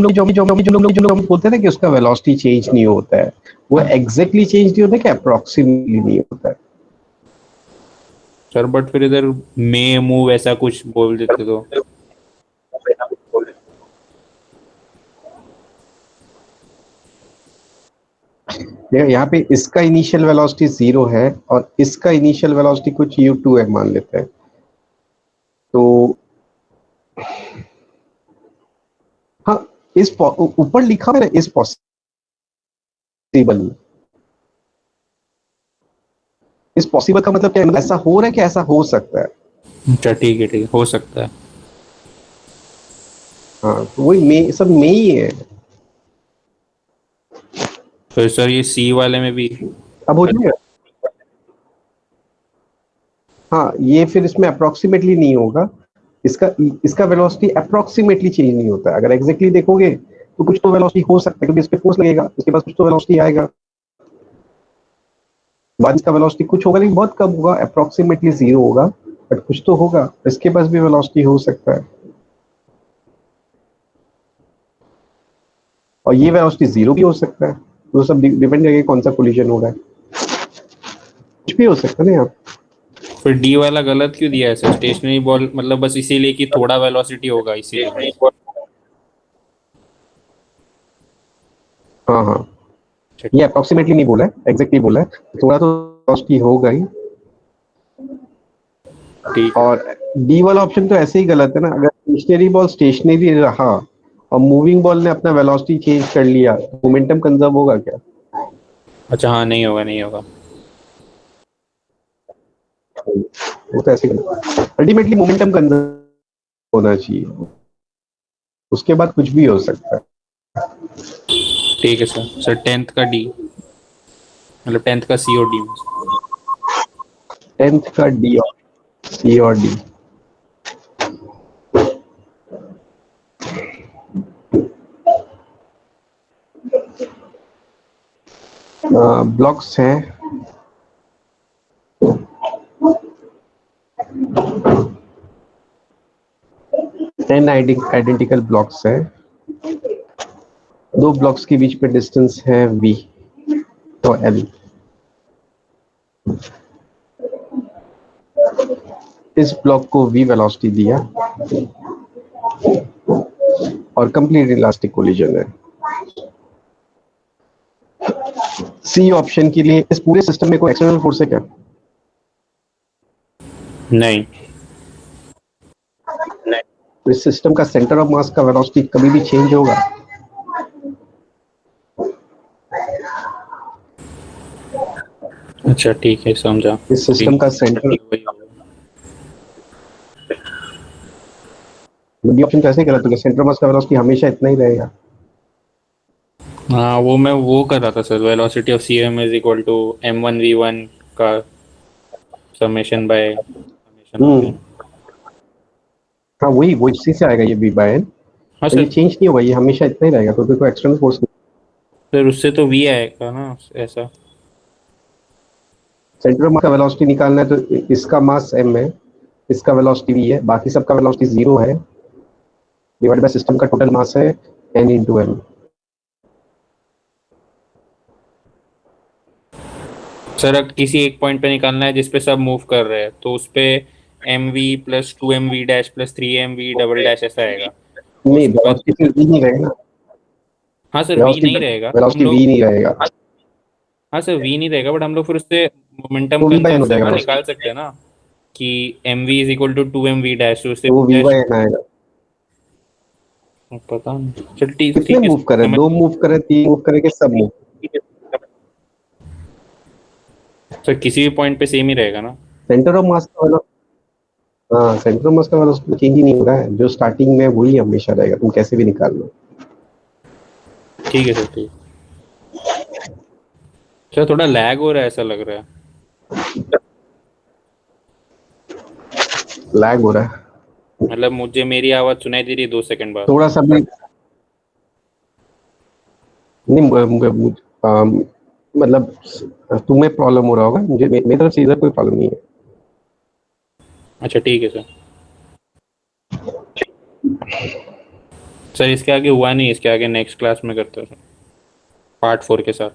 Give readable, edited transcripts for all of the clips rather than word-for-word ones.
जो लोग बोलते हैं ना कि उसका वेलोसिटी चेंज नहीं होता है, वो एग्जैक्टली चेंज नहीं होता है कि अप्रोक्सीमेटली नहीं होता है। सर बट फिर इधर मे मूव ऐसा कुछ बोल देते तो। देखो यहाँ पे इसका इनिशियल वेलोसिटी 0 है और इसका इनिशियल वेलोसिटी कुछ u2 है मान लेते हैं, तो हाँ इस ऊपर लिखा है ना इस पॉसिबल, इस पॉसिबल का मतलब क्या है, मतलब ऐसा हो रहा है कि ऐसा हो सकता है। अच्छा ठीक है हो सकता है। हाँ तो वही मे सब में ही है। फिर सर ये सी वाले में भी। अब हो जाएगा। हाँ ये फिर इसमें अप्रोक्सीमेटली नहीं होगा, इसका इसका वेलोसिटी अप्रोक्सीमेटली चेंज नहीं होता है। अगर एग्जैक्टली देखोगे तो कुछ तो वेलोसिटी हो सकता है क्योंकि इस पे फोर्स लगेगा, इसके पास कुछ तो वेलोसिटी आएगा, बाद इसका वेलोसिटी कुछ होगा लेकिन बहुत कम होगा, अप्रोक्सीमेटली 0 होगा, बट कुछ तो होगा, इसके पास भी वेलोसिटी हो सकता है। और ये वेलोसिटी 0 भी हो सकता है, तो सब डिपेंड करेगा कौन सा कोलिजन हो रहा है, कुछ भी हो सकता है ना यहाँ। फिर डी वाला गलत क्यों दिया है सर? स्टेशनरी बॉल मतलब बस इसीलिए कि थोड़ा वेलोसिटी होगा इसीलिए बस। हाँ हाँ, अच्छा ये अप्रोक्सीमेटली नहीं बोला है, एग्जैक्टली बोला है, थोड़ा तो वेलोसिटी होगा ही। ठीक है। और डी वाला ऑप्शन तो ऐसे ही गलत है ना, अगर स्टेशनरी बॉल स्टेशनरी रहा और मूविंग बॉल ने अपना वेलोसिटी चेंज कर लिया, मोमेंटम कंजर्व होगा क्या? अच्छा हाँ नहीं होगा नहीं होगा। वो तो ऐसे ही अल्टीमेटली मोमेंटम कंजर्व होना चाहिए, उसके बाद कुछ भी हो सकता है। ठीक है सर। सर टेंथ का डी मतलब टेंथ का सी और डी में। 10th का डी और सी और डी, ब्लॉक्स हैं 10 आइडेंटिकल ब्लॉक्स हैं, दो ब्लॉक्स के बीच में डिस्टेंस है v तो l, इस ब्लॉक को v वेलोसिटी दिया और कंप्लीट इलास्टिक कोलिजन है। सी ऑप्शन के लिए इस पूरे सिस्टम में कोई एक्सटर्नल फोर्स है क्या? नहीं। तो इस सिस्टम का सेंटर ऑफ मास का वेलोसिटी कभी भी चेंज होगा? अच्छा ठीक है समझा। इस सिस्टम का सेंटर, वही होगा। बी ऑप्शन कैसे गलत हो गया, सेंटर ऑफ मास का वेलोसिटी हमेशा इतना ही रहेगा। हाँ वो मैं वो कर रहा था sir, velocity of C M is equal to m1v1 का summation by summation of hmm, N. हाँ वही वो इसी से आएगा ये बी बाय एन, हाँ और ये सर। चेंज नहीं होगा, ये हमेशा इतना ही रहेगा क्योंकि कोई एक्सटर्नल फोर्स नहीं। सर उससे तो वी आएगा ना ऐसा। सेंटर ऑफ मास का वेलोसिटी निकालना है तो इसका मास m है, इसका वेलोसिटी v है, बाकी सबका वेलोसिटी 0 है, डिवाइड बाय सिस्टम का टोटल मास है n इंटू m। सर अगर किसी एक पॉइंट पे निकालना है जिसपे सब मूव कर रहे हैं तो उस पे mv+2mv-3mv डबल डैश ऐसा आएगा। और नहीं उसके बाद वेलोसिटी फिर v नहीं रहेगा, हाँ सर वी वेलोसिटी नहीं रहेगा हम वेलोसिटी v लोग। नहीं रहेगा, हाँ सर वी नहीं रहेगा बट हम लोग फिर उससे मोमेंटम तो v बाय n हो कंजर्व जाएगा निकाल सकते हैं ना कि mv=2mv' तो उससे तो वो v डैश। बाय n आएगा। पता नहीं चल ठीक कितने ठीक है मूव करे, समझ। 2 मूव करे, 3 मूव करे कि सब मूव? सर किसी भी पॉइंट पे सेम ही रहेगा ना। सेंटर ऑफ मास का वेलोसिटी, हाँ सेंटर ऑफ मास का वेलोसिटी चेंज ही नहीं हो रहा है, जो स्टार्टिंग में वही हमेशा रहेगा, तुम कैसे भी निकाल लो। ठीक है सर ठीक। सर थोड़ा लैग हो रहा है ऐसा लग रहा है। लैग हो रहा है मतलब मुझे मेरी आवाज सुनाई दे रही है 2 सेकंड बाद। थोड़ा सा भी नहीं, मतलब तुम्हें प्रॉब्लम हो रहा होगा, मुझे मेरी तरफ से इधर कोई प्रॉब्लम नहीं है। अच्छा ठीक है सर। सर इसके आगे हुआ नहीं, इसके आगे नेक्स्ट क्लास में करते हैं पार्ट 4 के साथ।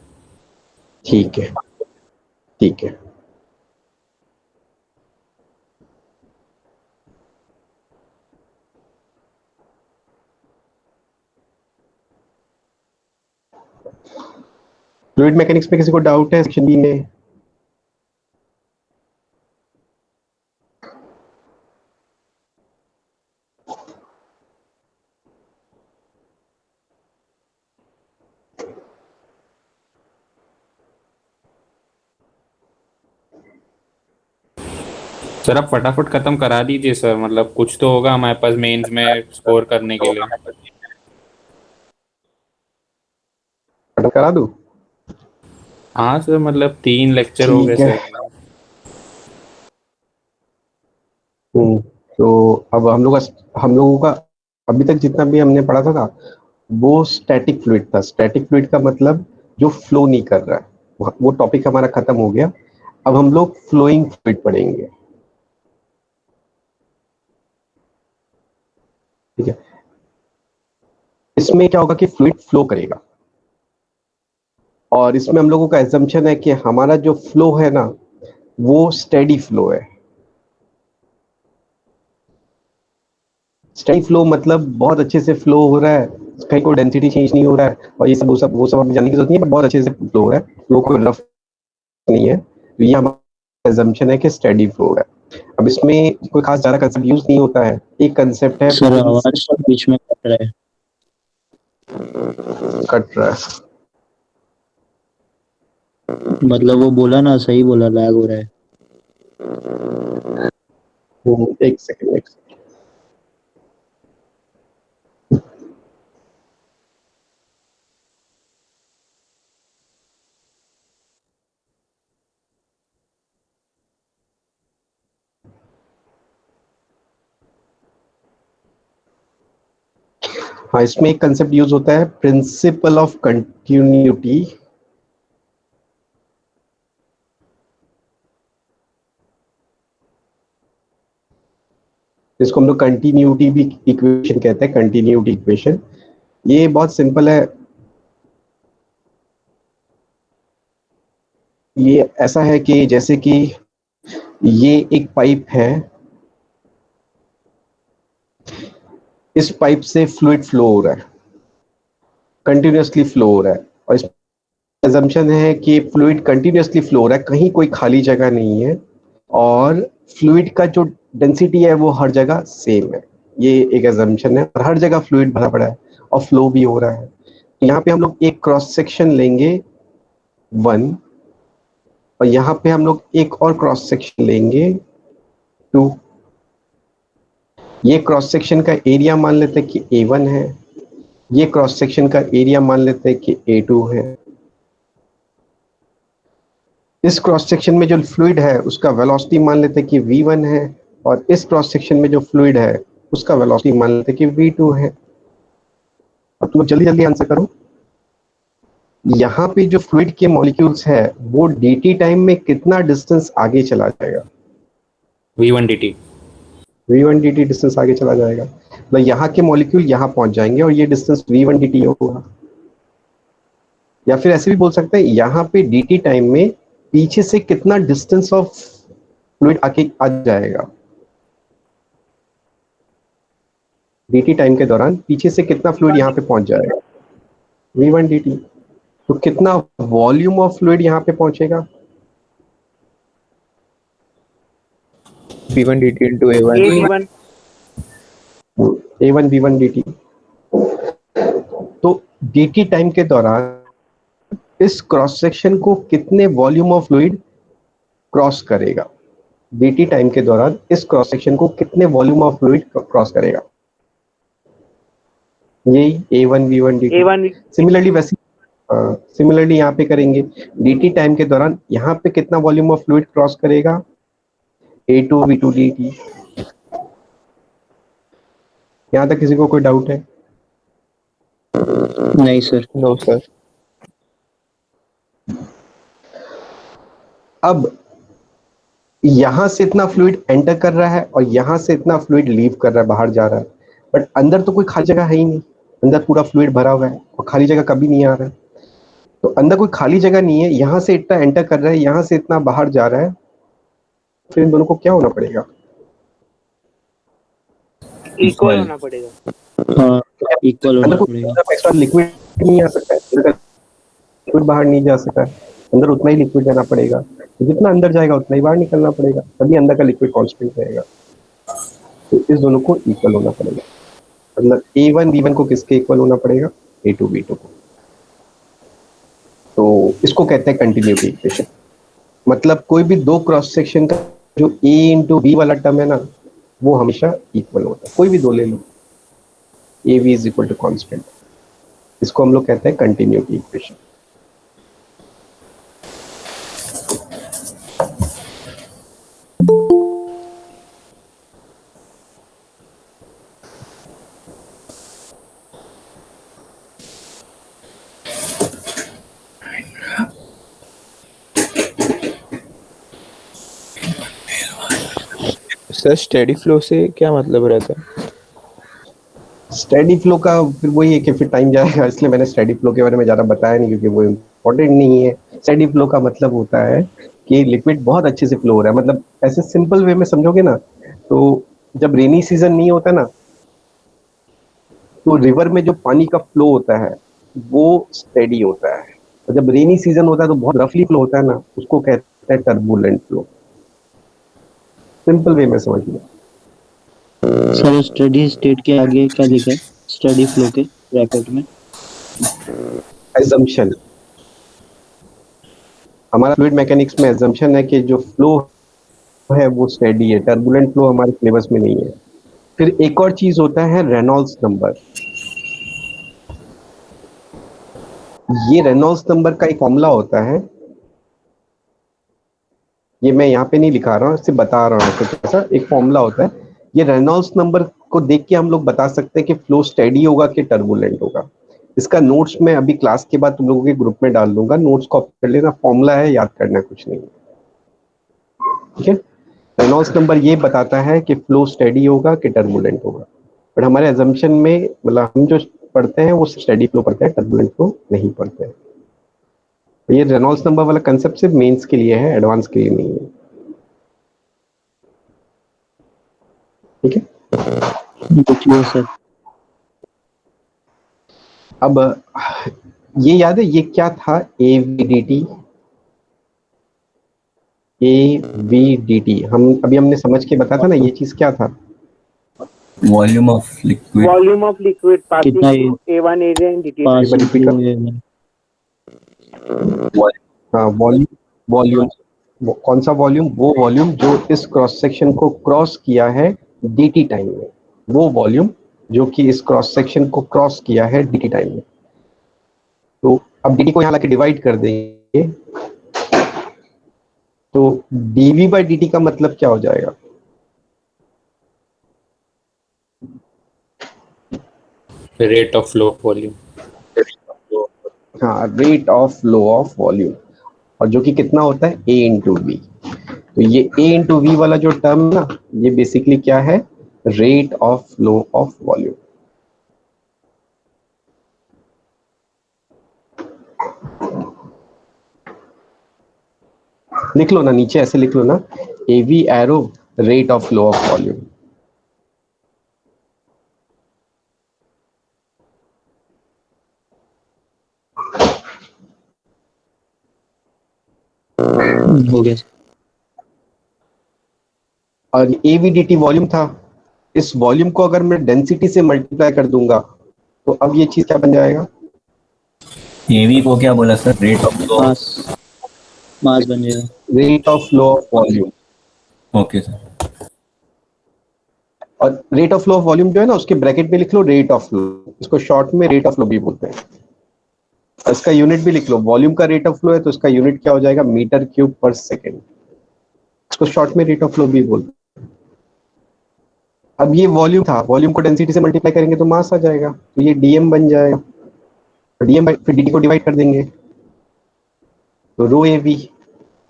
ठीक है, ठीक है। फ्लूइड मैकेनिक्स में किसी को डाउट है सेक्शन बी में? सर आप फटाफट खत्म करा दीजिए सर, मतलब कुछ तो होगा हमारे पास मेंस में स्कोर करने के लिए। खत्म करा दूं? हाँ सर, मतलब 3 लेक्चर हो गए ठीक है। सर। तो अब हम लोगों का अभी तक जितना भी हमने पढ़ा था वो स्टैटिक फ्लूइड था। स्टैटिक फ्लूइड का मतलब जो फ्लो नहीं कर रहा है, वो टॉपिक हमारा खत्म हो गया। अब हम लोग फ्लोइंग फ्लूइड पढ़ेंगे, ठीक है। इसमें क्या होगा कि फ्लूइड फ्लो करेगा, और इसमें हम लोगों का एजम्पशन है कि हमारा जो फ्लो है ना वो स्टेडी फ्लो है। स्टेडी फ्लो मतलब बहुत अच्छे से फ्लो हो रहा है, कहीं कोई डेंसिटी चेंज नहीं हो रहा है, और ये सब वो सब हमें जानने की जरूरत नहीं है, पर बहुत अच्छे से फ्लो हो रहा है, फ्लो कोई रफ नहीं है। तो ये हमारा एजम्पशन है कि स्टेडी फ्लो है। अब इसमें कोई खास ज्यादा कंसेप्ट यूज नहीं होता है। एक कंसेप्ट है सर आवाज बीच में कट रहा है। कट रहा है, मतलब वो बोला ना, सही बोला, लैग हो रहा है। एक सेकंड, एक सेकंड। हाँ, इसमें एक कंसेप्ट यूज होता है, प्रिंसिपल ऑफ कंटिन्यूटी। जिसको हम लोग कंटिन्यूटी भी इक्वेशन कहते हैं, कंटिन्यूटी इक्वेशन। ये बहुत सिंपल है। ये ऐसा है कि जैसे कि ये एक पाइप है, इस पाइप से फ्लूइड फ्लो हो रहा है, कंटिन्यूअसली फ्लो हो रहा है, और इस assumption है कि फ्लूइड कंटिन्यूअसली फ्लो हो रहा है, कहीं कोई खाली जगह नहीं है, और फ्लूइड का जो डेंसिटी है वो हर जगह सेम है। ये एक assumption है, और हर जगह फ्लूइड भरा पड़ा है और फ्लो भी हो रहा है। यहाँ पे हम लोग एक क्रॉस सेक्शन लेंगे 1, और यहाँ पे हम लोग एक और क्रॉस सेक्शन लेंगे 2। ये क्रॉस सेक्शन का एरिया मान लेते हैं कि A1 है, ये क्रॉस सेक्शन का एरिया मान लेते हैं कि A2 है। इस क्रॉस सेक्शन में जो फ्लूइड है उसका वेलोसिटी मान लेते हैं कि V1 है, और इस क्रॉस सेक्शन में जो फ्लूइड है उसका वेलोसिटी मान लेते हैं कि V2 है। अब तुम जल्दी जल्दी आंसर करो। यहाँ पे जो फ्लूइड के मॉलिक्यूल्स है वो dt टाइम में कितना डिस्टेंस आगे चला जाएगा? V1 dt। V1 dt distance आगे चला जाएगा, मतलब यहाँ के मॉलिक्यूल यहाँ पहुंच जाएंगे और ये डिस्टेंस V1 dt होगा। या फिर ऐसे भी बोल सकते हैं, यहाँ पे dt टाइम में पीछे से कितना डिस्टेंस ऑफ फ्लूइड आके आ जाएगा। dt टाइम के दौरान पीछे से कितना फ्लूइड यहाँ पे पहुंच जाएगा, V1 dt। तो कितना वॉल्यूम ऑफ फ्लूइड यहाँ पे पहुंचेगा? V1 dt into A1। A1 A1 V1 dt। तो dt टाइम के दौरान इस क्रॉस सेक्शन को कितने वॉल्यूम ऑफ फ्लूइड क्रॉस करेगा? dt टाइम के दौरान इस क्रॉस सेक्शन को कितने वॉल्यूम ऑफ फ्लूइड क्रॉस करेगा? यही A1 V1 dt। A1 similarly वैसे सिमिलरली यहाँ पे करेंगे, dt टाइम के दौरान यहाँ पे कितना वॉल्यूम ऑफ फ्लूइड क्रॉस करेगा? A2 V2 dt। यहाँ तक किसी को कोई डाउट है? नहीं सर। No sir. अब यहां से इतना फ्लूइड एंटर कर रहा है और यहां से इतना फ्लूइड लीव कर रहा है, बाहर जा रहा है, बट अंदर तो कोई खाली जगह है ही नहीं। अंदर पूरा फ्लूइड भरा हुआ है और खाली जगह कभी नहीं आ रहा है। तो अंदर कोई खाली जगह नहीं है, यहाँ से इतना एंटर कर रहा है, यहाँ से इतना बाहर जा रहा है, फिर इन दोनों को क्या होना पड़ेगा? इक्वल होना पड़ेगा। हाँ इक्वल अंदर होना कोई पड़ेगा। एक्स्ट्रा लिक्विड नहीं आ सकता है, लिक्विड बाहर नहीं जा सकता है, अंदर उतना ही लिक्विड जाना पड़ेगा, तो जितना अंदर जाएगा उतना ही बाहर निकलना पड़ेगा, तभी अंदर का लिक्विड कांस्टेंट रहेगा। तो इस दोनों को इक्वल होना पड़ेगा, मतलब A1 B1 को किसके इक्वल होना पड़ेगा? A2 B2 को। तो इसको कहते हैं कंटिन्यूटी इक्वेशन। मतलब कोई भी दो क्रॉस सेक्शन का जो A इंटू B वाला टर्म है ना, वो हमेशा इक्वल होता है, कोई भी दो ले लो, AB is equal to constant. इसको हम लोग कहते हैं continuity equation. Sir steady flow से क्या मतलब रहता है? स्टेडी फ्लो का फिर वही है कि फिर टाइम जाएगा, इसलिए मैंने स्टेडी फ्लो के बारे में ज़्यादा बताया नहीं, क्योंकि वो इम्पोर्टेंट नहीं है। स्टेडी फ्लो का मतलब होता है कि लिक्विड बहुत अच्छे से फ्लो हो रहा है। मतलब ऐसे सिंपल वे में समझोगे ना, तो जब रेनी सीजन नहीं होता ना, तो रिवर में जो पानी का फ्लो होता है वो स्टेडी होता है, और जब रेनी सीजन होता है तो बहुत रफली फ्लो होता है ना, उसको कहते हैं टर्बुलेंट फ्लो। सिंपल वे में समझ लो। सर स्टडी स्टेट के आगे क्या लिखा है स्टडी फ्लो के ब्रैकेट में? एजम्पशन, हमारा फ्लूइड मैकेनिक्स में एजम्पशन है कि जो फ्लो है वो स्टेडी है, टर्बुलेंट फ्लो हमारे सिलेबस में नहीं है। फिर एक और चीज होता है रेनॉल्ड्स नंबर। ये रेनॉल्ड्स नंबर का एक फॉर्मूला होता है, ये मैं यहाँ पे नहीं लिखा रहा हूँ, सिर्फ बता रहा हूँ। तो ऐसा एक फॉर्मूला होता है, ये रेनॉल्ड्स नंबर को देख के हम लोग बता सकते हैं कि फ्लो स्टेडी होगा कि टर्बुलेंट होगा। इसका नोट्स मैं अभी क्लास के बाद तुम लोगों के ग्रुप में डाल दूंगा, नोट्स कॉपी कर लेना, फॉर्मूला है, याद करना कुछ नहीं, ठीक है। रेनॉल्ड्स नंबर ये बताता है कि फ्लो स्टेडी होगा कि टर्बुलेंट होगा, बट हमारे एजम्पशन में मतलब हम जो पढ़ते हैं वो स्टेडी फ्लो पढ़ते हैं, टर्बुलेंट फ्लो नहीं पढ़ते हैं। तो ये रेनॉल्ड्स नंबर वाला कंसेप्ट सिर्फ मेंस के लिए है, एडवांस के लिए नहीं है, ठीक है। देखिए सर, अब ये याद है ये क्या था? AVDT, AVDT हम अभी हमने समझ के बताया था ना, ये चीज क्या था? Volume of liquid, volume of liquid passing कितना through A1 area and DT। Pass repeat कर। हाँ वॉल्यूम, वॉल्यूम कौन सा वॉल्यूम? वो वॉल्यूम जो इस क्रॉस सेक्शन को क्रॉस किया है DT टाइम में, वो वॉल्यूम जो कि इस क्रॉस सेक्शन को क्रॉस किया है DT टाइम में। तो अब DT को यहाँ लाके डिवाइड कर देंगे, तो dV/dt का मतलब क्या हो जाएगा? Rate of flow of volume. हाँ, rate of flow of volume, और जो कि कितना होता है? A into V. तो ये A इंटू वी वाला जो टर्म ना, ये बेसिकली क्या है? Rate of flow of volume. लिख लो ना, नीचे ऐसे लिख लो ना, AV arrow rate of flow of volume. हो गया। और AVDT वॉल्यूम था, इस वॉल्यूम को अगर मैं डेंसिटी से मल्टीप्लाई कर दूंगा तो अब ये चीज क्या बन जाएगा? एवी को क्या बोला sir? Rate of flow. Mass, mass बन जाएगा। Rate of flow of volume. Okay sir. और rate of flow of volume जो है ना, उसके ब्रैकेट में लिख लो रेट ऑफ फ्लो, इसको शॉर्ट में रेट ऑफ फ्लो भी बोलते हैं। इसका यूनिट भी लिख लो, वॉल्यूम का रेट ऑफ फ्लो है तो इसका यूनिट क्या हो जाएगा? मीटर क्यूब पर सेकेंड। इसको शॉर्ट में रेट ऑफ फ्लो भी बोलते हैं। अब ये वॉल्यूम था, वॉल्यूम को डेंसिटी से मल्टीप्लाई करेंगे तो मास आ जाएगा, तो ये dm बन जाएगा, dm फिर dt को डिवाइड कर देंगे तो रो AV।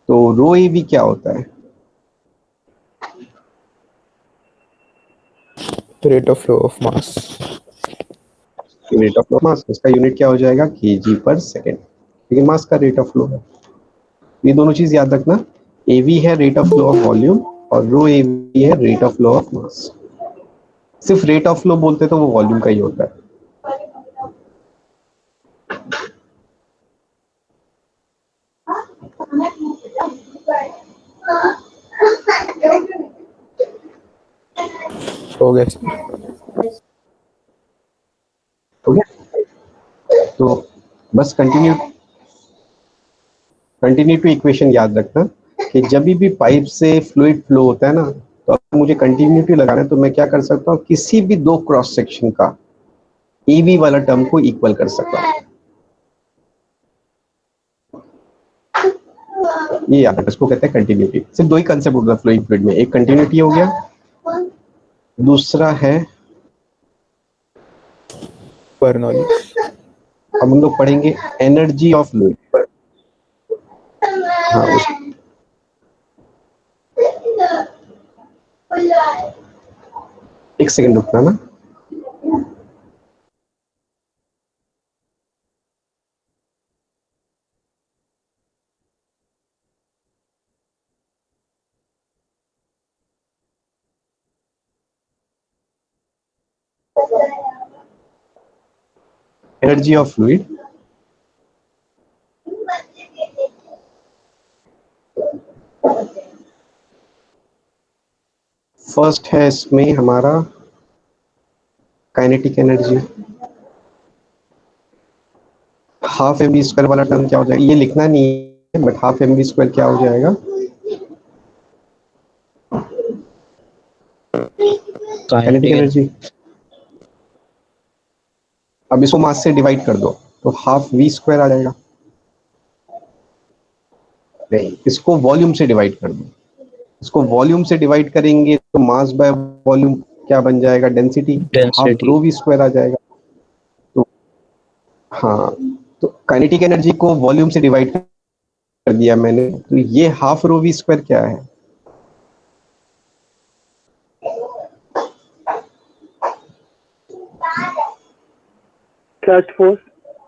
तो रो AV क्या होता है? Rate of flow of mass. Rate of flow mass, इसका यूनिट क्या हो जाएगा केजी पर सेकेंड, लेकिन मास का रेट ऑफ फ्लो है। ये दोनों चीज याद रखना, एवी है rate of flow of volume और रो एवी है रेट ऑफ फ्लो ऑफ मास। सिर्फ रेट ऑफ फ्लो बोलते तो वो वॉल्यूम का ही होता है। हो गया सर। हो गया, तो बस कंटिन्यू टू इक्वेशन याद रखना कि जब भी पाइप से फ्लूइड फ्लो होता है ना, तो अगर मुझे कंटिन्यूटी लगाना है तो मैं क्या कर सकता हूँ, किसी भी दो क्रॉस सेक्शन का ईवी वाला टर्म को इक्वल कर सकता हूँ। ये याद रखना, इसको कहते हैं कंटिन्यूटी। सिर्फ दो ही कंसेप्ट होता है फ्लूइड फ्लूइड में, एक कंटिन्यूटी हो गया, दूसरा है बर्नौली। अब हम लोग पढ़ेंगे एनर्जी ऑफ फ्लूइड। हाँ एक सेकंड रुकना ना। एनर्जी ऑफ फ्लूइड, फर्स्ट है इसमें हमारा kinetic energy. Half M V square वाला टर्म क्या हो जाएगा, ये लिखना नहीं है but half M V square क्या हो जाएगा, काइनेटिक एनर्जी। अब इसको मास से डिवाइड कर दो तो हाफ वी स्क्वायर आ जाएगा। नहीं, इसको वॉल्यूम से डिवाइड कर दो, इसको वॉल्यूम से डिवाइड करेंगे तो मास बाय वॉल्यूम क्या बन जाएगा, density, half rho V square आ जाएगा। तो हाँ, तो काइनेटिक एनर्जी को वॉल्यूम से डिवाइड कर दिया मैंने, तो ये हाफ रो वी स्क्वायर क्या है, thrust force.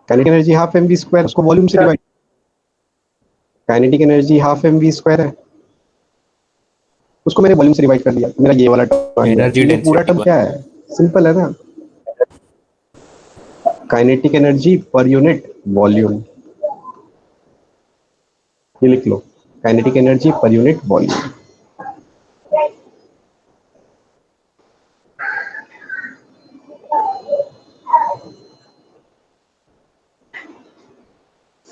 Kinetic energy half M V square, उसको वॉल्यूम से divide, kinetic energy half M V square है, उसको मैंने वॉल्यूम से डिवाइड कर दिया, मेरा ये वाला टर्म आ गया। एनर्जी ये पूरा टर्म क्या है, सिंपल है ना, kinetic energy per unit volume. ये लिख लो, kinetic energy per unit volume.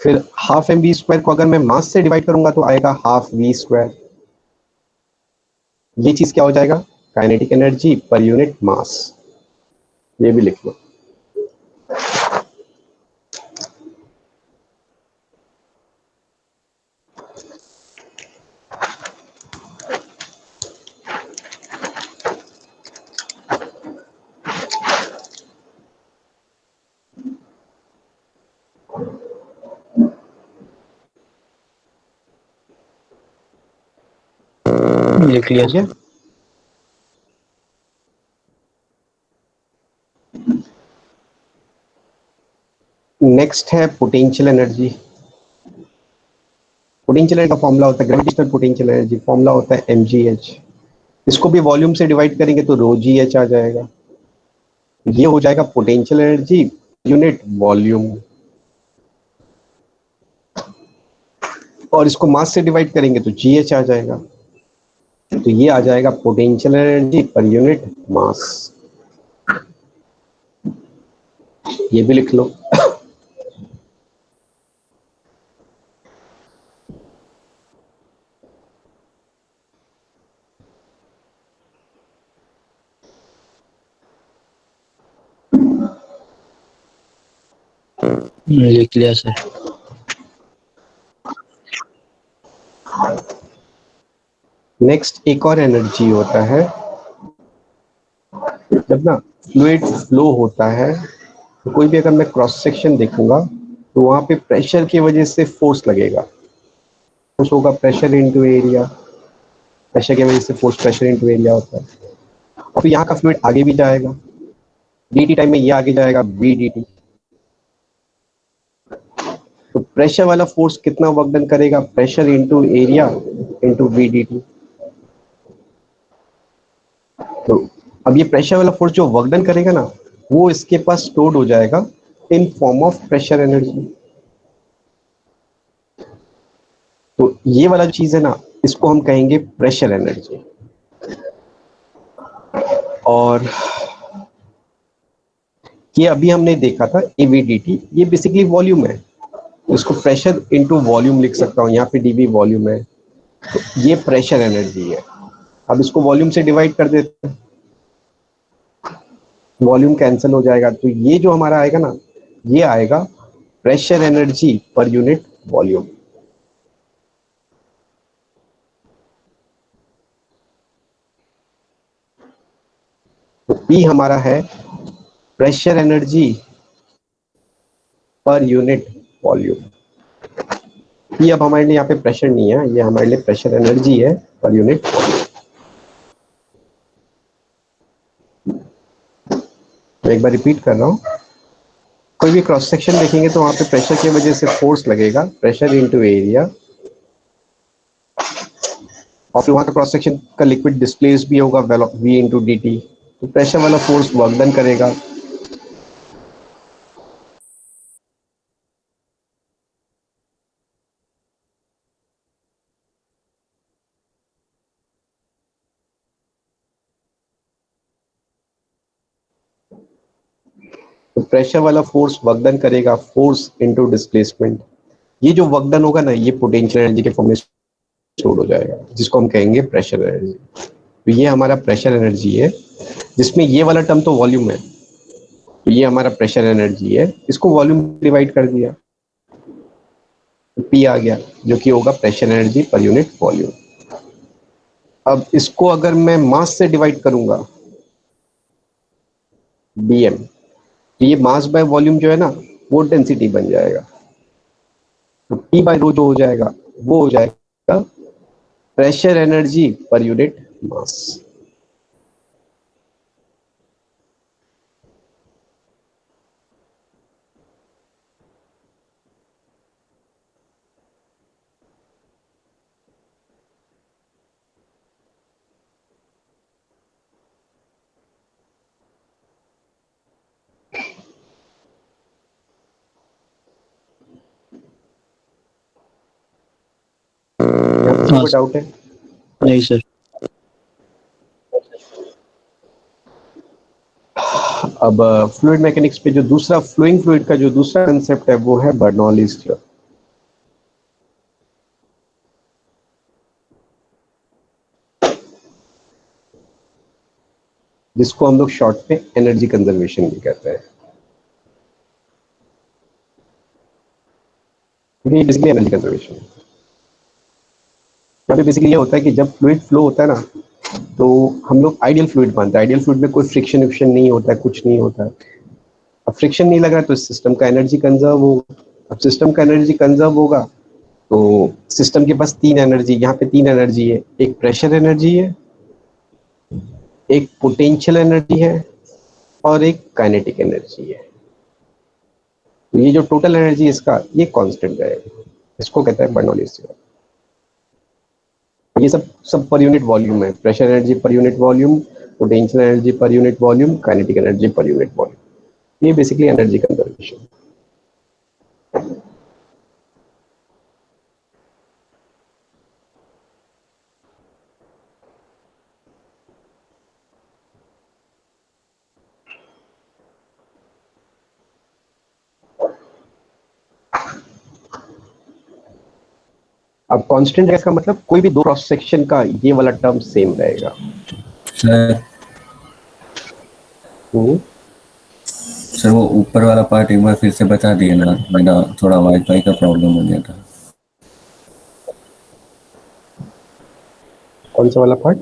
फिर हाफ एम वी स्क्वायर को अगर मैं मास से डिवाइड करूंगा तो आएगा हाफ वी स्क्वायर। ये चीज क्या हो जाएगा, kinetic energy per unit mass. ये भी लिख लो। लिख लिया क्या, नेक्स्ट है पोटेंशियल एनर्जी। पोटेंशियल एनर्जी का फॉर्मूला होता है ग्रेविटेशनल पोटेंशियल एनर्जी, फॉर्मूला होता है mgh। इसको भी वॉल्यूम से डिवाइड करेंगे तो रो जी एच आ जाएगा। ये हो जाएगा पोटेंशियल एनर्जी यूनिट वॉल्यूम, और इसको मास से डिवाइड करेंगे तो जी एच आ जाएगा। तो ये आ जाएगा potential energy per unit mass. ये भी लिख लो। लिख लिया सर। नेक्स्ट एक और एनर्जी होता है, जब ना फ्लूइड फ्लो होता है तो कोई भी अगर मैं क्रॉस सेक्शन देखूंगा तो वहां पे प्रेशर की वजह से फोर्स लगेगा। फोर्स होगा प्रेशर इनटू एरिया, प्रेशर की वजह से फोर्स प्रेशर इनटू एरिया होता है। और फिर यहाँ का फ्लूइड आगे भी जाएगा, dt टाइम में ये आगे जाएगा v dt। तो प्रेशर वाला फोर्स कितना वर्क डन करेगा, pressure into area into v dt। तो अब ये प्रेशर वाला फोर्स जो वर्क डन करेगा ना, वो इसके पास स्टोर्ड हो जाएगा in form of pressure energy. तो ये वाला चीज है ना, इसको हम कहेंगे प्रेशर एनर्जी। और ये अभी हमने देखा था एवीडीटी, ये बेसिकली वॉल्यूम है, इसको प्रेशर इनटू वॉल्यूम लिख सकता हूँ, यहाँ पे डीवी वॉल्यूम है, तो ये प्रेशर एनर्जी है। अब इसको वॉल्यूम से डिवाइड कर देते हैं, वॉल्यूम कैंसिल हो जाएगा, तो ये जो हमारा आएगा ना, ये आएगा pressure energy per unit volume. तो P हमारा है pressure energy per unit volume. P अब हमारे लिए यहाँ पे प्रेशर नहीं है, ये हमारे लिए प्रेशर एनर्जी है पर यूनिट वॉल्यूम। मैं एक बार रिपीट कर रहा हूँ, कोई भी क्रॉस सेक्शन देखेंगे तो वहां पे प्रेशर की वजह से फोर्स लगेगा, प्रेशर इनटू एरिया, और फिर वहां का क्रॉस सेक्शन का लिक्विड डिस्प्लेस भी होगा v इंटू डी टी। तो प्रेशर वाला फोर्स वर्क डन करेगा। तो प्रेशर वाला फोर्स वर्क डन करेगा, फोर्स इनटू डिस्प्लेसमेंट। ये जो वर्क डन होगा ना, ये पोटेंशियल एनर्जी के फॉर्म में स्टोर हो जाएगा, जिसको हम कहेंगे प्रेशर एनर्जी। तो ये हमारा प्रेशर एनर्जी है, जिसमें ये वाला टर्म तो वॉल्यूम है, तो ये हमारा प्रेशर एनर्जी है, इसको वॉल्यूम डिवाइड कर दिया, तो P आ गया, जो कि होगा pressure energy per unit volume. अब इसको अगर मैं मास से डिवाइड करूंगा, bm, तो ये मास बाय वॉल्यूम जो है ना, वो डेंसिटी बन जाएगा। तो P बाय रो जो हो जाएगा, वो हो जाएगा pressure energy per unit mass. कोई डाउट है? नहीं सर। अब फ्लूइड मैकेनिक्स पे जो दूसरा फ्लोइंग फ्लूइड का जो दूसरा कंसेप्ट है, वो है बर्नौलीज थ्योरम। जिसको हम लोग शॉर्ट में एनर्जी कंजर्वेशन भी कहते हैं। ये बेसिकली एनर्जी कंजर्वेशन है। यहाँ पे बेसिकली ये होता है कि जब फ्लूइड फ्लो होता है ना, तो हम लोग आइडियल फ्लूइड मानते हैं, आइडियल फ्लूइड में कोई फ्रिक्शन विक्शन नहीं होता है, कुछ नहीं होता है। अब फ्रिक्शन नहीं लग रहा है तो सिस्टम का एनर्जी कंजर्व होगा। अब सिस्टम का एनर्जी कंजर्व होगा तो सिस्टम के पास तीन एनर्जी, यहाँ पे तीन एनर्जी है, एक प्रेशर एनर्जी है, एक पोटेंशियल एनर्जी है, और एक काइनेटिक एनर्जी है। तो ये जो टोटल एनर्जी है इसका, ये कांस्टेंट रहेगा, इसको कहते हैं बर्नौलीज थ्योरम। ये सब पर यूनिट वॉल्यूम है, pressure energy per unit volume, potential energy per unit volume, kinetic energy per unit volume. ये बेसिकली एनर्जी कंजर्वेशन। अब कांस्टेंट गैस का मतलब कोई भी दो क्रॉस सेक्शन का ये वाला टर्म सेम रहेगा। सर सर वो ऊपर वाला पार्ट एक बार फिर से बता दिए ना, मेरा थोड़ा वाईफाई का प्रॉब्लम हो गया था। कौन सा वाला पार्ट?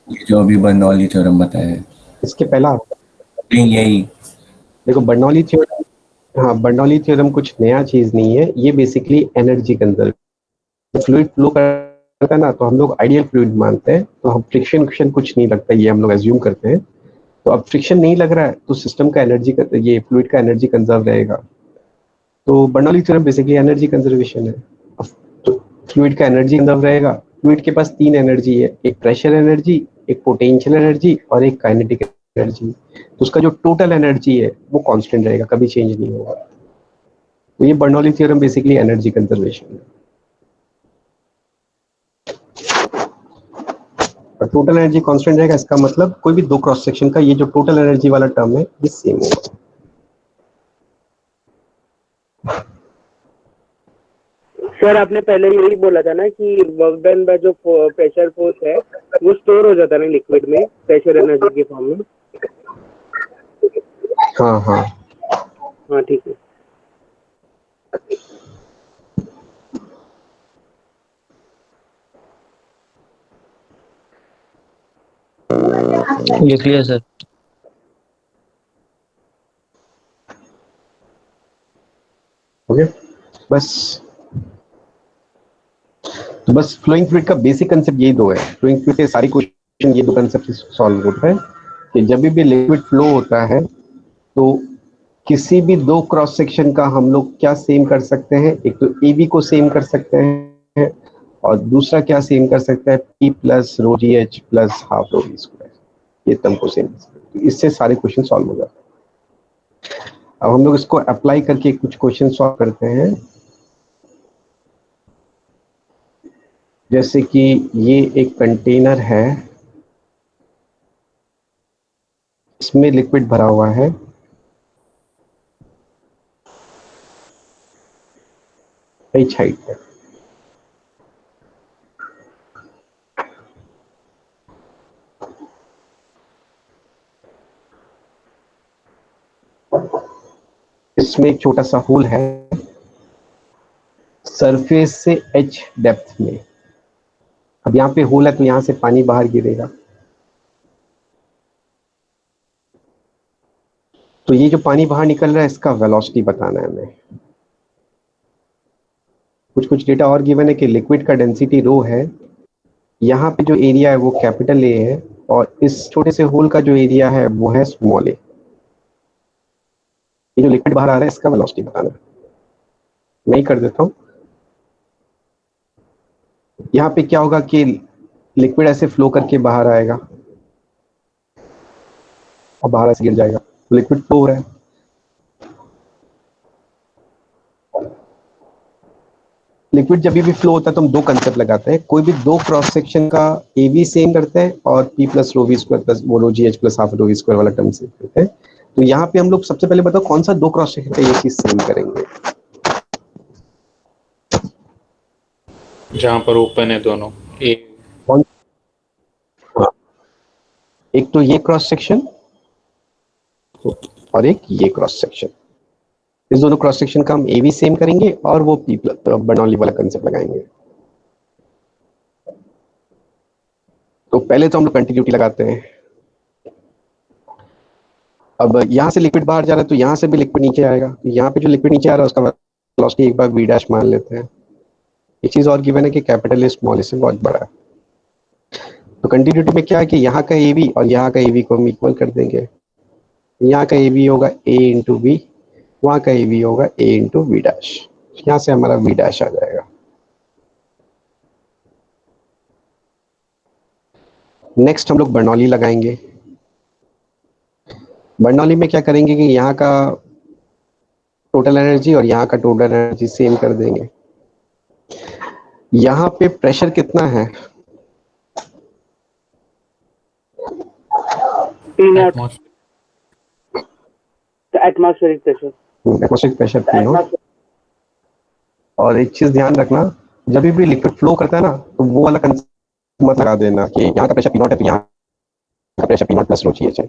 ये जो अभी बर्नौली थ्योरम बताया है, इसके पहला? नहीं यही। देखो बर्नौली थ्योरम, हाँ बर्नौली थ्योरम कुछ नया चीज नहीं है, ये basically energy conservation. Fluid flow करता है ना, तो हम लोग आइडियल फ्लूइड मानते हैं, तो हम फ्रिक्शन कुछ नहीं लगता, ये हम लोग एज्यूम करते हैं। तो अब फ्रिक्शन नहीं लग रहा है तो सिस्टम का एनर्जी का ये फ्लूइड का एनर्जी कंजर्व रहेगा। तो Bernoulli theorem basically energy conservation है। तो फ्लूइड का एनर्जी कंजर्व रहेगा। फ्लूइड के पास तीन एनर्जी है, एक प्रेशर एनर्जी, एक पोटेंशियल एनर्जी और एक काइनेटिक एनर्जी। तो उसका जो टोटल एनर्जी है वो कांस्टेंट रहेगा, कभी चेंज नहीं होगा। तो ये Bernoulli theorem basically energy conservation है। और टोटल एनर्जी कांस्टेंट रहेगा, इसका मतलब कोई भी दो क्रॉस सेक्शन का ये जो टोटल एनर्जी वाला टर्म है ये सेम होगा। सर आपने पहले यही बोला था ना कि वर्क डन बाय जो प्रेशर फोर्स है वो स्टोर हो जाता है ना लिक्विड में प्रेशर एनर्जी के फॉर्म में। हाँ हाँ हाँ ठीक है। ये क्लियर सर। ओके बस। तो बस फ्लोइंग फ्लूइड का बेसिक कंसेप्ट यही दो है। फ्लोइंग फ्लूइड के सारी क्वेश्चन ये दो कंसेप्ट से सॉल्व होता है कि जब भी लिक्विड फ्लो होता है तो किसी भी दो क्रॉस सेक्शन का हम लोग क्या सेम कर सकते हैं। एक तो ए बी को सेम कर सकते हैं और दूसरा क्या सेम कर सकता है, P plus rho G H plus half rho V square, ये टर्म को सेम कर सकते हैं। इससे सारे क्वेश्चन सॉल्व हो जाते हैं। अब हम लोग इसको अप्लाई करके कुछ क्वेश्चन सॉल्व करते हैं। जैसे कि ये एक कंटेनर है, इसमें लिक्विड भरा हुआ है। एच हाइट है। इसमें एक छोटा सा होल है सरफेस से एच डेप्थ में। अब यहाँ पे होल है तो यहाँ से पानी बाहर गिरेगा। तो ये जो पानी बाहर निकल रहा है इसका वेलोसिटी बताना है हमें। कुछ डेटा और गिवन है कि लिक्विड का डेंसिटी रो है, यहाँ पे जो एरिया है वो कैपिटल ए है और इस छोटे से होल का जो एरिया है वो है स्मॉल ए। ये जो लिक्विड बाहर आ रहा है इसका वेलोसिटी बताना है। मैं ही कर देता हूँ। यहाँ पे क्या होगा कि लिक्विड ऐसे फ्लो करके बाहर आएगा और बाहर ऐसे गिर जाएगा। तो लिक्विड फ्लो हो रहा है। लिक्विड जब भी फ्लो होता है तो हम दो कंसेप्ट लगाते हैं। कोई भी दो क्रॉस सेक्शन का ए बी सेम करते हैं और P plus rho V square plus वो rho G H plus half rho V square वाला टर्म सेम करते हैं। तो यहाँ पे हम लोग सबसे पहले बताओ कौन सा दो क्रॉस सेक्शन का ये चीज सेम करेंगे। जहाँ पर ओपन है दोनों। कौन? हाँ, एक तो ये क्रॉस सेक्शन और एक ये क्रॉस सेक्शन। इस दोनों क्रॉस सेक्शन का हम ए बी सेम करेंगे और वो पी प्लस बर्नौली वाला कंसेप्ट लगाएंगे। तो पहले तो हम लोग कंटिन्यूटी लगाते हैं। अब यहाँ से लिक्विड बाहर जा रहा है तो यहाँ से भी लिक्विड नीचे आएगा। तो यहाँ पे जो लिक्विड नीचे आ रहा है उसका वेलोसिटी एक बार वी डैश मान लेते हैं। एक चीज और गिवन है कि कैपिटल ए स्मॉल से बहुत बड़ा है। तो कंटिन्यूटी में क्या है कि यहाँ का ए बी और यहाँ का ए बी को हम इक्वल कर देंगे। यहाँ का ए बी होगा ए इंटू बी, वहाँ का ए बी होगा ए इंटू वी डैश। यहाँ से हमारा वी डैश आ जाएगा। नेक्स्ट हम लोग बर्नौली लगाएंगे। बर्नौली में क्या करेंगे कि यहाँ का टोटल एनर्जी और यहाँ का टोटल एनर्जी सेम कर देंगे। यहाँ पे प्रेशर कितना है? Atmospheric pressure. Atmospheric pressure P not. और एक चीज ध्यान रखना, जब भी लिक्विड फ्लो करता है ना तो वो वाला कंसेप्ट मत लगा देना कि यहाँ का प्रेशर P नॉट है तो यहाँ का pressure P not plus rho G H है।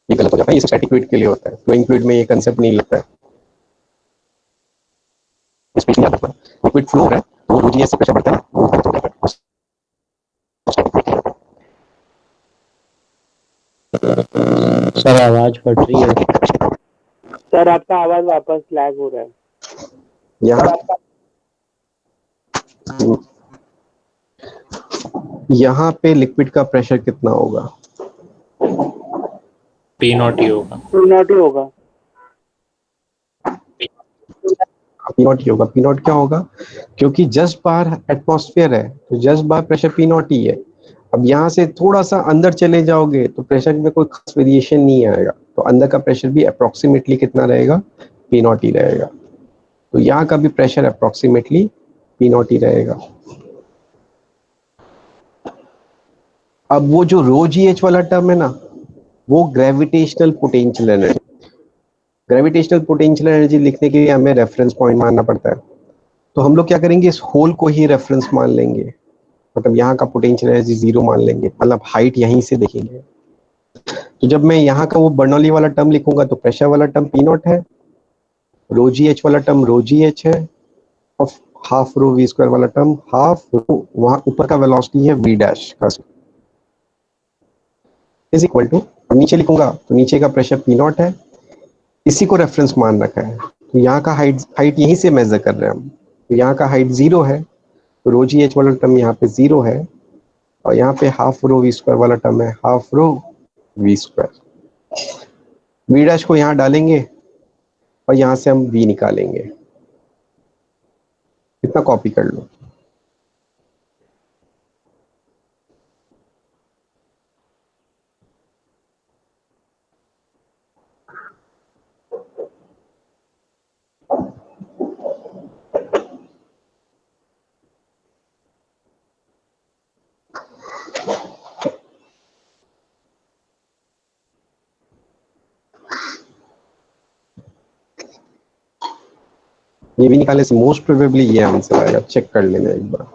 ये गलत हो जाता है। ये स्टैटिक फ्लूइड के लिए होता है। फ्लोइंग फ्लूइड में ये कंसेप्ट नहीं लगता है। स्पेशली याद रखना, लिक्विड फ्लो हो रहा है तो रो जी एच से प्रेशर बढ़ता है ना, वो गलत हो जाता है। सर आवाज फट रही है। सर आपका आवाज वापस लैग हो रहा है। यहाँ पे लिक्विड का प्रेशर कितना होगा? पी नॉट ही होगा। टू नॉट ही होगा। पी नॉट ही होगा। पी नॉट क्या होगा? क्योंकि जस्ट बार एटमॉस्फेयर है तो just bar pressure P not ही है। अब यहाँ से थोड़ा सा अंदर चले जाओगे तो प्रेशर में कोई खास वेरिएशन नहीं आएगा, तो अंदर का प्रेशर भी अप्रोक्सीमेटली कितना रहेगा? पी नॉट ही रहेगा। तो यहाँ का भी प्रेशर अप्रोक्सीमेटली पी नॉट ही रहेगा। अब वो जो रो जी एच वाला टर्म है ना, वो gravitational potential energy. Gravitational potential energy लिखने के लिए हमें रेफरेंस पॉइंट मानना पड़ता है। तो हम लोग क्या करेंगे, इस होल को ही रेफरेंस मान लेंगे, मतलब यहाँ का पोटेंशियल एनर्जी 0 मान लेंगे, मतलब हाइट यहीं से देखेंगे। तो जब मैं यहाँ का वो बर्नौली वाला टर्म लिखूंगा तो प्रेशर वाला टर्म पी नॉट है, रो जी एच वाला टर्म रो जी एच है, और हाफ रो वी स्क्वायर वाला टर्म हाफ रो, वहां ऊपर का वेलोसिटी है वी डैश का, इज इक्वल टू, नीचे लिखूंगा तो नीचे का प्रेशर पी नॉट है, इसी को रेफरेंस मान रखा है। तो यहाँ का हाइट यहीं से मेजर कर रहे हैं हम। तो यहाँ का हाइट 0 है, तो रो जी एच वाला टर्म यहाँ पे 0 है, और यहाँ पे हाफ रो वी स्क्वायर वाला टर्म है half rho V square. V dash को यहाँ डालेंगे और यहाँ से हम वी निकालेंगे। इतना कॉपी कर लो। ये भी निकालने से मोस्ट प्रोबेबली ये आंसर आएगा, चेक कर लेना एक बार।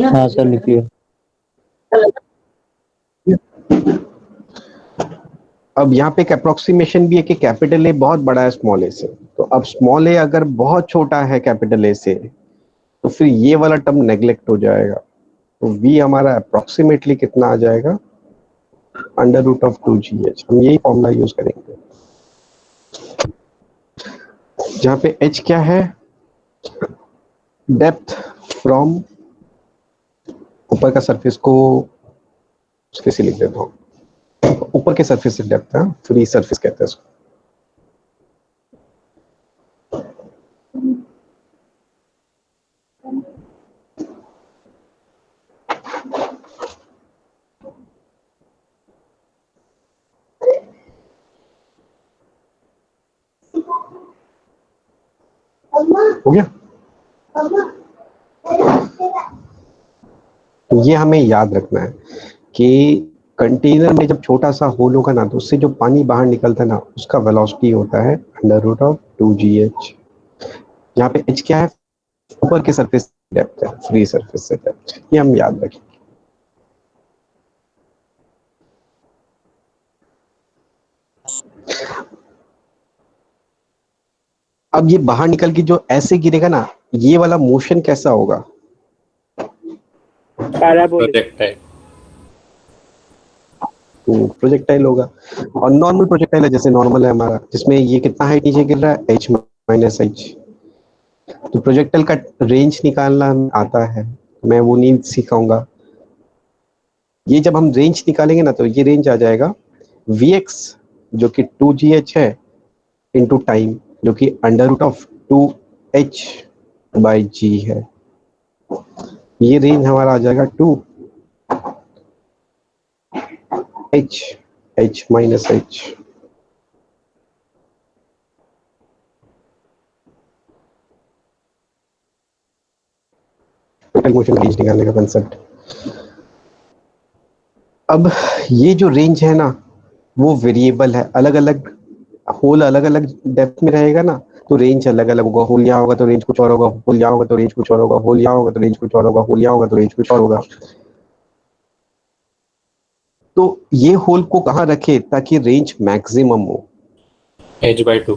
हाँ सर लिखिए। अब यहाँ पे एक अप्रोक्सीमेशन भी है कि कैपिटल ए बहुत बड़ा है स्मॉल ए से, तो अब स्मॉल ए अगर बहुत छोटा है कैपिटल ए से तो फिर ये वाला टर्म नेग्लेक्ट हो जाएगा। तो v हमारा अप्रोक्सीमेटली कितना आ जाएगा? Under root of 2gh। हम यही फॉर्मूला यूज करेंगे, जहाँ पे h क्या है? डेप्थ फ्रॉम, ऊपर का सरफेस को कैसे लिख देता हूँ, ऊपर के सरफेस से डेप्थ है, फ्री सरफेस कहते हैं इसको। हो गया? तो ये हमें याद रखना है कि कंटेनर में जब छोटा सा होल होगा ना, तो उससे जो पानी बाहर निकलता है ना, उसका वेलोसिटी होता है अंडर रूट ऑफ 2gh। यहाँ पे h क्या है? ऊपर के सरफेस डेप्थ है, फ्री सरफेस से डेप्थ। ये हम याद रखें। अब ये बाहर निकल के जो ऐसे गिरेगा ना, ये वाला मोशन कैसा होगा? पैराबोलिक। प्रोजेक्टाइल। प्रोजेक्टाइल होगा। और नॉर्मल प्रोजेक्टाइल है, जैसे नॉर्मल है हमारा, जिसमें ये कितना हाइट नीचे गिर रहा है? h minus h। तो प्रोजेक्टाइल का रेंज निकालना आता है, मैं वो नहीं सिखाऊंगा। ये जब हम रेंज निकालेंगे ना, तो ये रेंज आ जाएगा vx जो कि 2gh है इनटू टाइम, जो कि under root of 2h by g है। ये रेंज हमारा आ जाएगा 2h h minus h। Particle motion range निकालने का कंसेप्ट। अब ये जो रेंज है ना वो वेरिएबल है, अलग अलग होल अलग अलग डेप्थ में रहेगा ना तो रेंज अलग अलग होगा। होल यहाँ होगा तो रेंज कुछ और होगा, होल यहाँ होगा तो रेंज कुछ और होगा, होल यहाँ होगा तो रेंज कुछ और होगा, होल यहाँ होगा तो रेंज कुछ और होगा। तो ये होल को कहाँ रखे ताकि रेंज मैक्सिमम हो? h/2।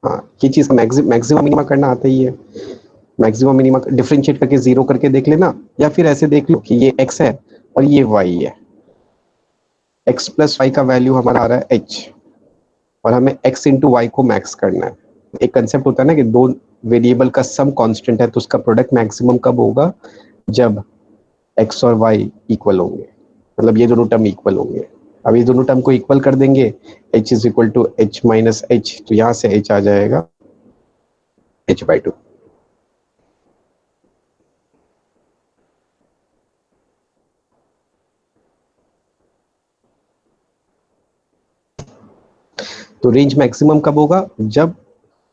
हाँ, ये चीज मैक्सिमम मिनिमा करना आता ही है। मैक्सिमम मिनिमा डिफरेंशिएट करके जीरो करके देख लेना, या फिर ऐसे देख लो कि ये x है और ये y है। x प्लस वाई का वैल्यू हमारा आ रहा है h, और हमें x इंटू वाई को मैक्स करना है। एक कंसेप्ट होता है ना कि दो वेरिएबल का सम कांस्टेंट है तो उसका प्रोडक्ट मैक्सिमम कब होगा? जब x और y इक्वल होंगे, मतलब ये दोनों टर्म इक्वल होंगे। अब ये दोनों टर्म को इक्वल कर देंगे, h is equal to h minus h, तो यहाँ से h आ जाएगा h/2। तो रेंज मैक्सिमम कब होगा? जब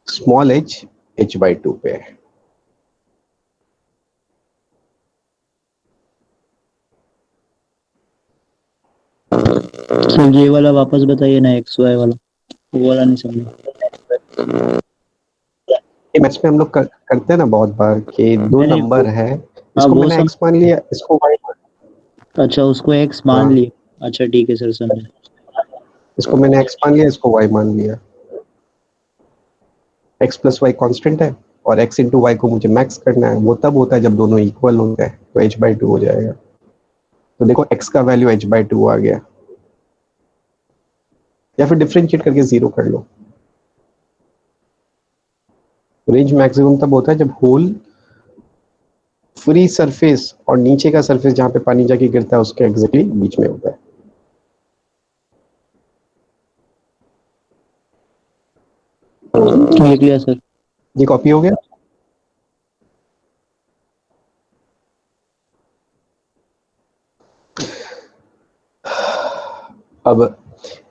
स्मॉल h h/2 पे है। सर ये वाला वापस बताइए ना, एक्स वाई वाला, वो वाला नहीं समझा। ये मैथ्स में हम लोग करते हैं ना बहुत बार कि दो नहीं, नंबर है, हाँ इसको वो मैंने सब। x मान लिया, इसको y मान। अच्छा, उसको एक्स मान हाँ, लिया। अच्छा ठीक है सर, समझा। इसको मैंने x मान लिया, इसको y मान लिया। x प्लस वाई कॉन्स्टेंट है और x इंटू वाई को मुझे मैक्स करना है। वो तब होता है जब दोनों इक्वल होते हैं, तो h/2 हो जाएगा। तो देखो x का वैल्यू h/2 आ गया, या फिर डिफरेंशिएट करके जीरो कर लो। रेंज मैक्सिमम तब होता है जब होल फ्री सरफेस और नीचे का सरफेस जहां पे पानी जाके गिरता है उसके एग्जैक्टली बीच में होता है। लिख लिया सर। ये कॉपी हो गया? अब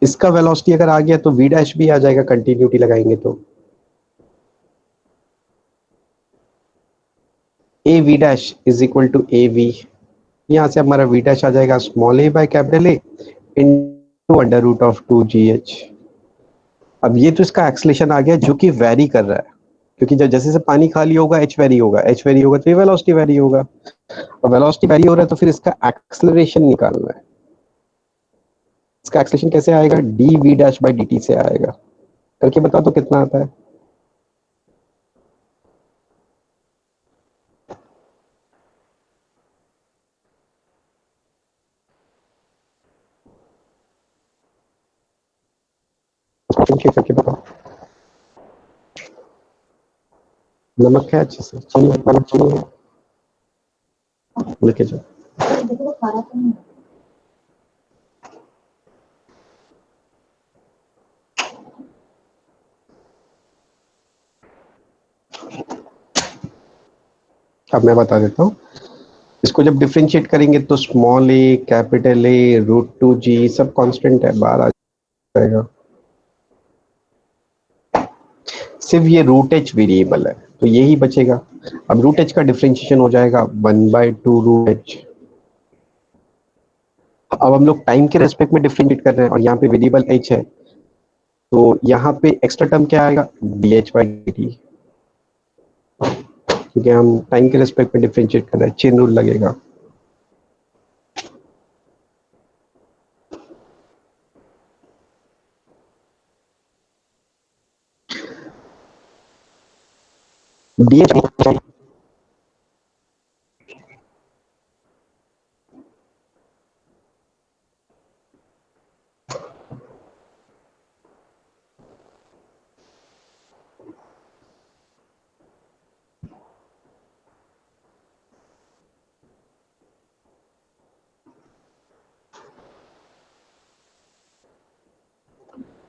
इसका वेलोसिटी अगर आ गया तो v डैश भी आ जाएगा, कंटिन्यूटी लगाएंगे तो a v dash is equal to a v। यहाँ से हमारा v डैश आ जाएगा small a by capital A into under root of 2gh। अब ये तो इसका एक्सलेशन आ गया जो कि वैरी कर रहा है, क्योंकि जब जैसे से पानी खाली होगा h वेरी होगा, h वेरी होगा तो ये वेलोसिटी वेरी होगा। और वेलोसिटी वेरी हो रहा है तो फिर इसका एक्सलरेशन निकालना है। इसका एक्सलेशन कैसे आएगा? dv डैश बाय dt से आएगा। करके बताओ तो कितना आता है? डिफरेंशिएट करके बताओ। नमक है अच्छे से, चीनी वाला चीनी है, लेके जाओ। अब मैं बता देता हूँ। इसको जब डिफरेंशिएट करेंगे तो small a capital A √2g सब कांस्टेंट है, बाहर आ जाएगा। सिर्फ ये √h वेरिएबल है तो यही बचेगा। अब √h का डिफरेंशिएशन हो जाएगा 1/2 √h। अब हम लोग टाइम के रेस्पेक्ट में डिफरेंशिएट कर रहे हैं और यहाँ पे वेरिएबल h है, तो यहाँ पे एक्स्ट्रा टर्म क्या आएगा? dh/dt, क्योंकि हम टाइम के रेस्पेक्ट में डिफरेंशिएट कर रहे हैं, चेन रूल लगेगा। dh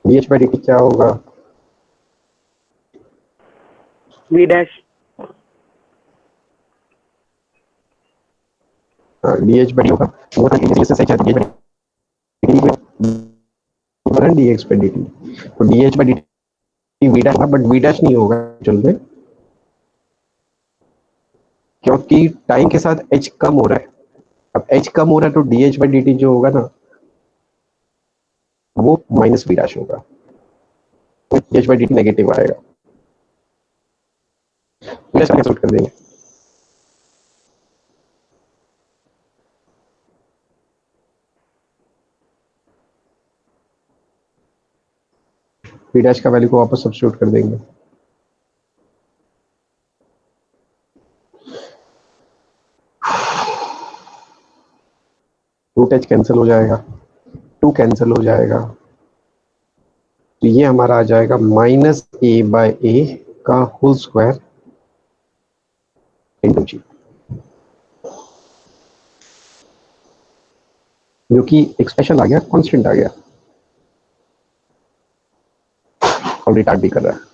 dh/dt क्या होगा? v डैश dh/dt होगा वो था कि जैसे सच है dh/dt dx/dt, तो dh/dt वी डैश था, बट वी डैश नहीं होगा एक्चुअल में, क्योंकि टाइम के साथ एच कम हो रहा है। अब एच कम हो रहा है तो D H by D T जो होगा ना वो माइनस वी डैश होगा, D H by D T negative आएगा, वी डैश कैंसिल कर देंगे। वी डैश का वैल्यू को वापस सब्स्टिट्यूट कर देंगे। रूट एच कैंसिल हो जाएगा, 2 कैंसिल हो जाएगा, तो ये हमारा आ जाएगा माइनस ए बाय ए का होल स्क्वायर इंटू जी, जो कि एक्सप्रेशन आ गया, कांस्टेंट आ गया और रिटार्ड भी कर रहा है।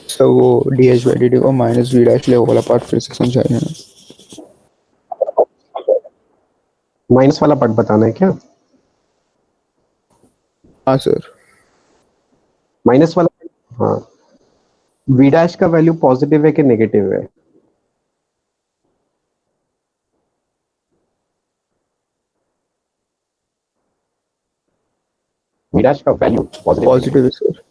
सर वो D H by D T को माइनस वी डैश ले वाला पार्ट फिर से समझाइए ना। माइनस वाला पार्ट बताना है क्या? हाँ सर। माइनस वाला, हाँ, वी डैश का वैल्यू पॉजिटिव है कि नेगेटिव है? वी डैश का वैल्यू पॉजिटिव पॉजिटिव है सर।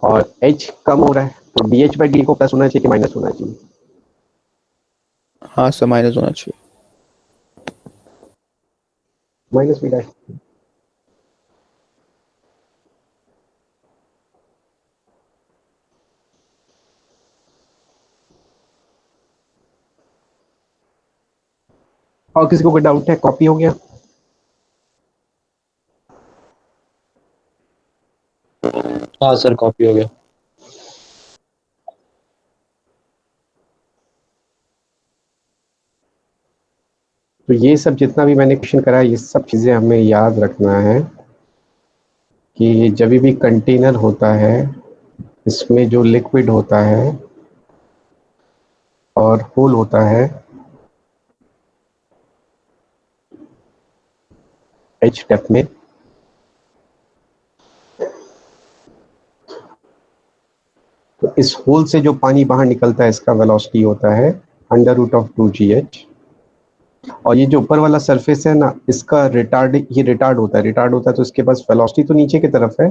और एच कम हो रहा है तो डी एच बाई डी को प्लस होना चाहिए कि माइनस होना चाहिए? हाँ सर माइनस होना चाहिए। Minus V dash. और किसी को कोई डाउट है? कॉपी हो गया? हाँ सर कॉपी हो गया। तो ये सब जितना भी मैंने क्वेश्चन करा है, ये सब चीज़ें हमें याद रखना है कि जब भी कंटेनर होता है इसमें जो लिक्विड होता है और होल होता है एच डेप्थ में, तो इस होल से जो पानी बाहर निकलता है इसका वेलोसिटी होता है अंडर रूट ऑफ 2gh। और ये जो ऊपर वाला सरफेस है ना, इसका रिटार्ड, ये रिटार्ड होता है, रिटार्ड होता है तो इसके पास वेलोसिटी तो नीचे की तरफ है,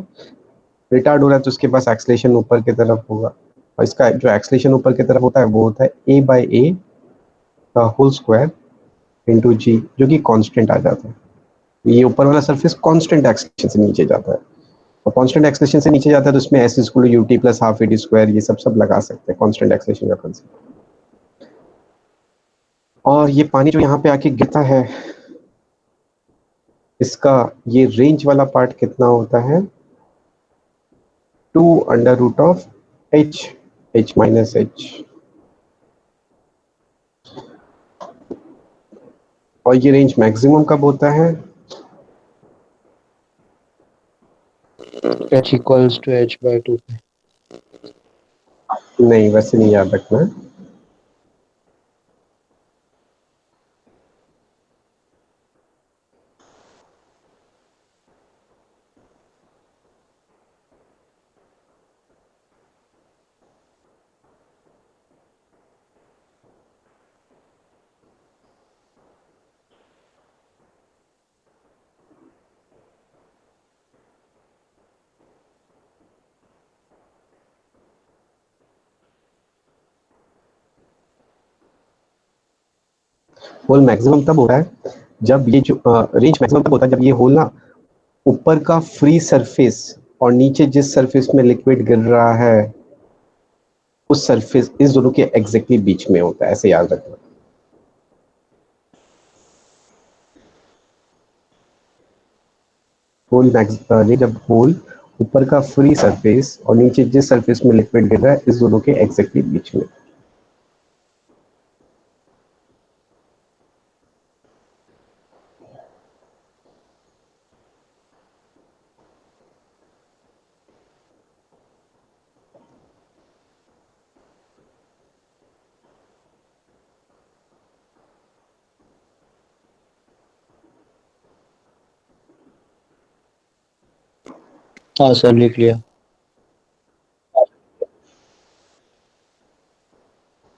रिटार्ड हो रहा है तो इसके पास एक्सलेशन ऊपर की तरफ होगा, और इसका जो एक्सलेशन ऊपर की तरफ होता है वो होता है ए बाई ए का होल स्क्वायर इंटू जी, जो कि कांस्टेंट आ जाता है। ये ऊपर वाला सरफेस कांस्टेंट एक्सलेशन से नीचे जाता है, और कांस्टेंट एक्सलेशन से नीचे जाता है तो इसमें S equal to U T plus half A T square, ये सब लगा सकते हैं कांस्टेंट एक्सलेशन का कंसेप्ट। और ये पानी जो यहाँ पे आके गिरता है, इसका ये रेंज वाला पार्ट कितना होता है? 2 under root of H, H minus H. और ये रेंज मैक्सिमम कब होता है? h equals to h by 2। नहीं, वैसे नहीं याद रखना है। होल मैक्सिमम तब होता है जब ये जो रेंज मैक्सिमम तब होता है जब ये होल ना ऊपर का फ्री सरफेस और नीचे जिस सरफेस में लिक्विड गिर रहा है उस सरफेस, इस दोनों के एग्जैक्टली बीच में होता है, ऐसे याद रखना। होल मैक्स जब होल ऊपर का फ्री सरफेस और नीचे जिस सरफेस में लिक्विड गिर रहा है इस दोनों के एग्जैक्टली बीच में। हाँ सर, लिख लिया।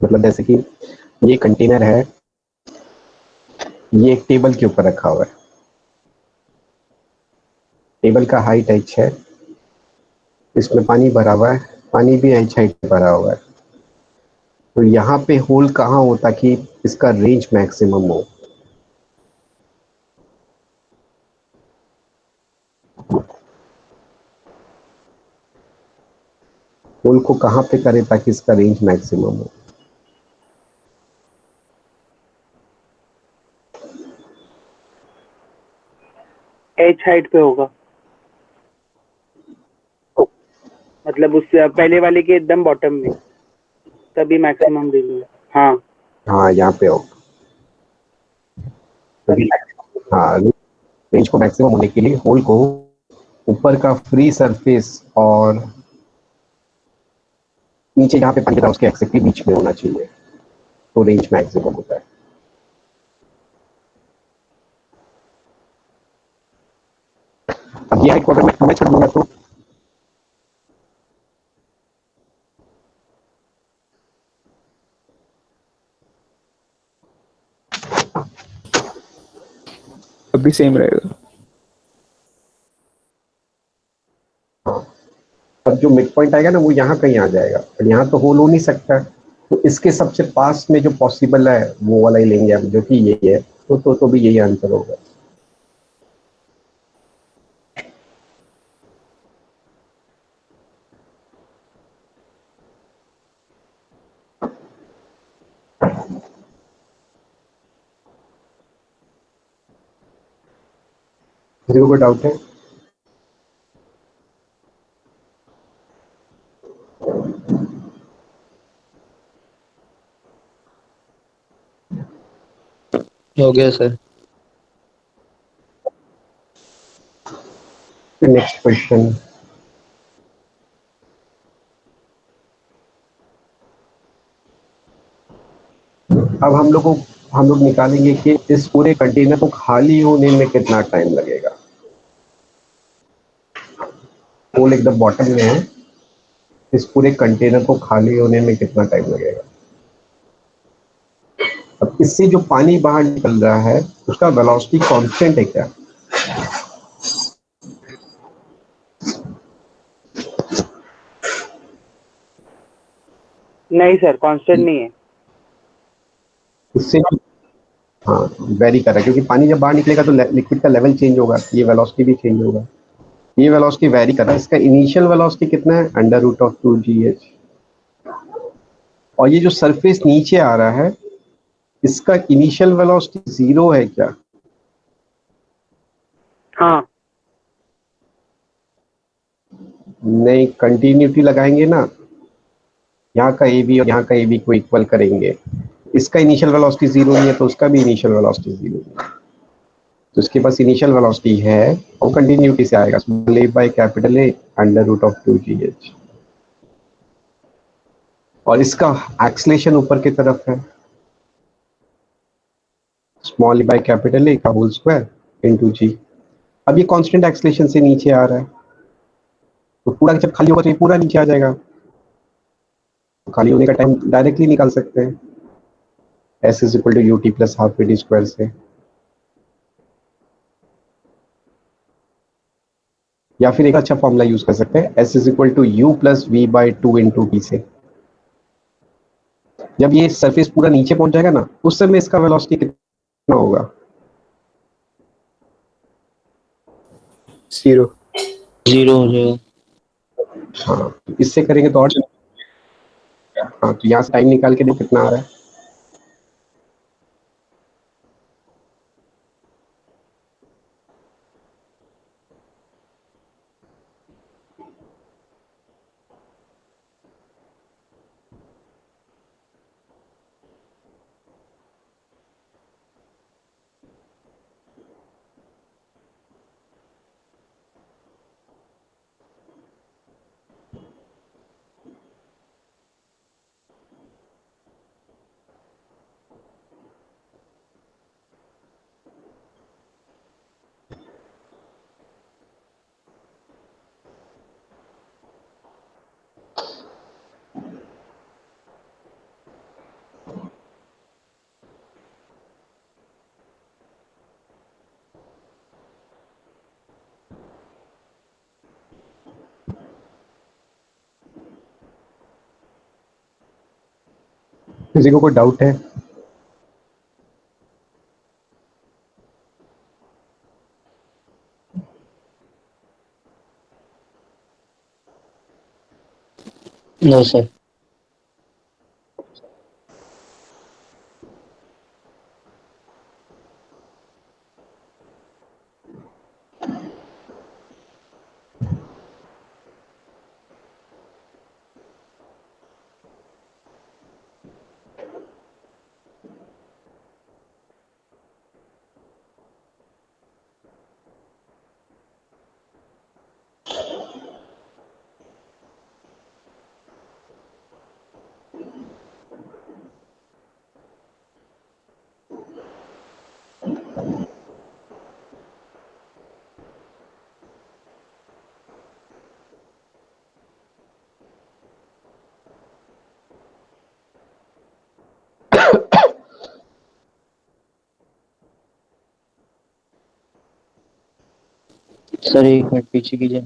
मतलब जैसे कि ये कंटेनर है, ये एक टेबल के ऊपर रखा हुआ है, टेबल का हाइट h है, इसमें पानी भरा हुआ है, पानी भी h हाइट पे भरा हुआ है। तो यहाँ पे होल कहाँ हो ताकि इसका रेंज मैक्सिमम हो? होल को कहाँ पे करें ताकि इसका रेंज मैक्सिमम हो? एच हाइट पे होगा, मतलब उससे पहले वाले के एकदम बॉटम में, तभी मैक्सिमम रेंज है। हाँ हाँ, यहाँ पे हो। तभी हाँ, रेंज को मैक्सिमम होने के लिए होल को ऊपर का फ्री सरफेस और नीचे जहाँ पे पानी गिरा उसके एक्जेक्टली बीच में होना चाहिए, तो रेंज मैक्सिमम होता है। अब ये हाइट को अगर मैं 2h कर दूंगा तो अब भी सेम रहेगा। अब जो मिड पॉइंट आएगा ना वो यहाँ कहीं आ जाएगा, और यहाँ तो होल हो नहीं सकता, तो इसके सबसे पास में जो पॉसिबल है वो वाला ही लेंगे हम, जो कि यही है। तो भी यही आंसर होगा। किसी को कोई डाउट है? हो गया सर। Next question. अब हम लोग निकालेंगे कि इस पूरे कंटेनर को खाली होने में कितना टाइम लगेगा। होल एकदम बॉटम में है, इस पूरे कंटेनर को खाली होने में कितना टाइम लगेगा। अब इससे जो पानी बाहर निकल रहा है उसका वेलोसिटी कांस्टेंट है क्या? नहीं सर, कांस्टेंट नहीं है। इससे हाँ, वेरी कर रहा है, क्योंकि पानी जब बाहर निकलेगा तो लिक्विड का लेवल चेंज होगा, ये वेलोसिटी भी चेंज होगा। ये वेलोसिटी वेरी कर रहा है। इसका इनिशियल वेलोसिटी कितना है? √2gh। और ये जो सरफेस नीचे आ रहा है इसका इनिशियल वेलोसिटी 0 है क्या? हाँ नहीं, कंटिन्यूटी लगाएंगे ना, यहाँ का ए बी और यहाँ का ए बी को इक्वल करेंगे। इसका इनिशियल वेलोसिटी 0 नहीं है तो उसका भी इनिशियल वेलोसिटी 0 नहीं है। तो इसके पास इनिशियल वेलोसिटी है और कंटिन्यूटी से आएगा, small a by capital A √2gh। और इसका एक्सलेशन ऊपर की तरफ है, small a by capital A का होल स्क्वायर इनटू g। अब ये कांस्टेंट एक्सलेशन से नीचे आ रहा है, तो पूरा जब खाली होगा तो ये पूरा नीचे आ जाएगा। तो खाली होने का टाइम डायरेक्टली निकाल सकते हैं, s is equal to U T plus half V D square से। या फिर एक अच्छा फॉर्मूला यूज कर सकते हैं, s is equal to U plus V by 2 into T से। जब ये सरफेस पूरा नीचे पहुंच जाएगा ना उस समय इसका वेलोसिटी कितना होगा? 0। 0 हो जाएगा। हाँ, इससे करेंगे तो और हाँ, तो यहाँ से टाइम निकाल के देखो कितना आ रहा है। किसी को कोई डाउट है? No sir. सर 1 मिनट पीछे कीजिए।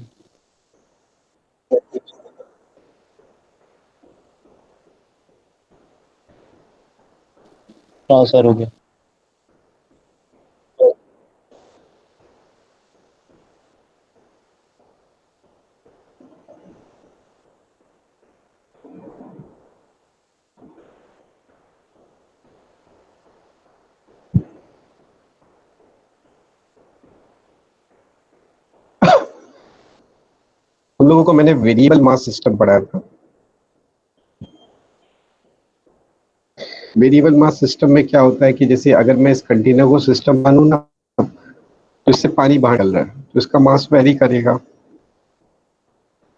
हाँ सर हो गया। उन लोगों को मैंने वेरिएबल मास सिस्टम पढ़ाया था। वेरिएबल मास सिस्टम में क्या होता है कि जैसे अगर मैं इस कंटेनर को सिस्टम मानूं ना, तो इससे पानी बाहर निकल रहा है तो इसका मास वेरी करेगा।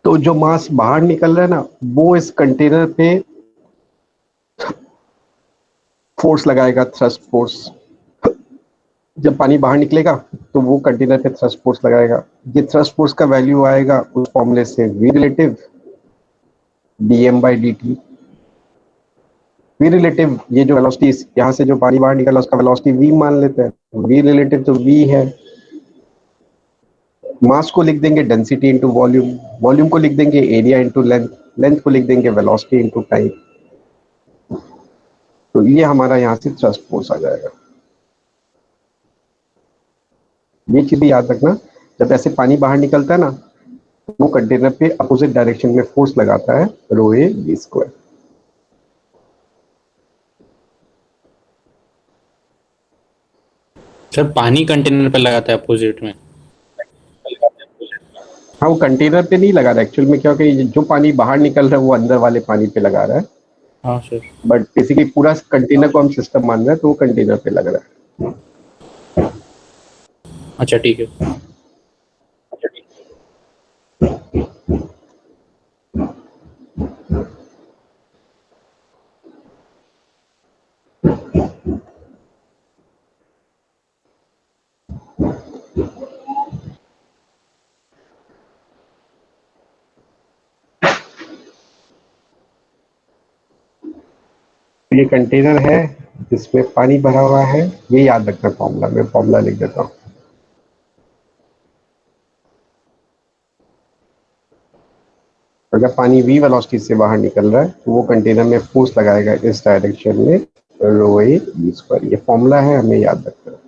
तो जो मास बाहर निकल रहा है ना, वो इस कंटेनर पे फोर्स लगाएगा, थ्रस्ट फोर्स। जब पानी बाहर निकलेगा तो वो कंटेनर पे थ्रस्ट फोर्स लगाएगा। ये थ्रस्ट फोर्स का वैल्यू आएगा उस फॉर्मूले से, we relative dm/dt। We relative, ये जो वेलोसिटी यहाँ से जो पानी बाहर निकला उसका वेलोसिटी v मान लेते हैं। वी रिलेटिव तो v है। मास को लिख देंगे डेंसिटी इंटू वॉल्यूम, वॉल्यूम को लिख देंगे एरिया इंटू लेंथ, लेंथ को लिख देंगे वेलोसिटी इंटू टाइम। तो ये हमारा यहाँ से थ्रस्ट फोर्स आ जाएगा। ये चीज भी याद रखना, जब ऐसे पानी बाहर निकलता है ना, वो कंटेनर पे अपोजिट डायरेक्शन में फोर्स लगाता है, रो ए वी स्क्वायर। सर पानी कंटेनर पे लगाता है अपोजिट में? हाँ, वो कंटेनर पे नहीं लगा रहा है। एक्चुअल में क्या होगा कि जो पानी बाहर निकल रहा है वो अंदर वाले पानी पे लगा रहा है, हाँ सर। बट बेसिकली पूरा कंटेनर को हम सिस्टम मान रहे हैं तो वो कंटेनर पे लग रहा है। अच्छा ठीक है। ये कंटेनर है जिसमें पानी भरा हुआ है, ये याद रखना फॉर्मूला। मैं फॉर्मूला लिख देता हूँ। अगर पानी v वेलोसिटी से बाहर निकल रहा है तो वो कंटेनर में फोर्स लगाएगा इस डायरेक्शन में, रो ए वी स्क्वायर। ये फॉर्मूला है, हमें याद रखना है।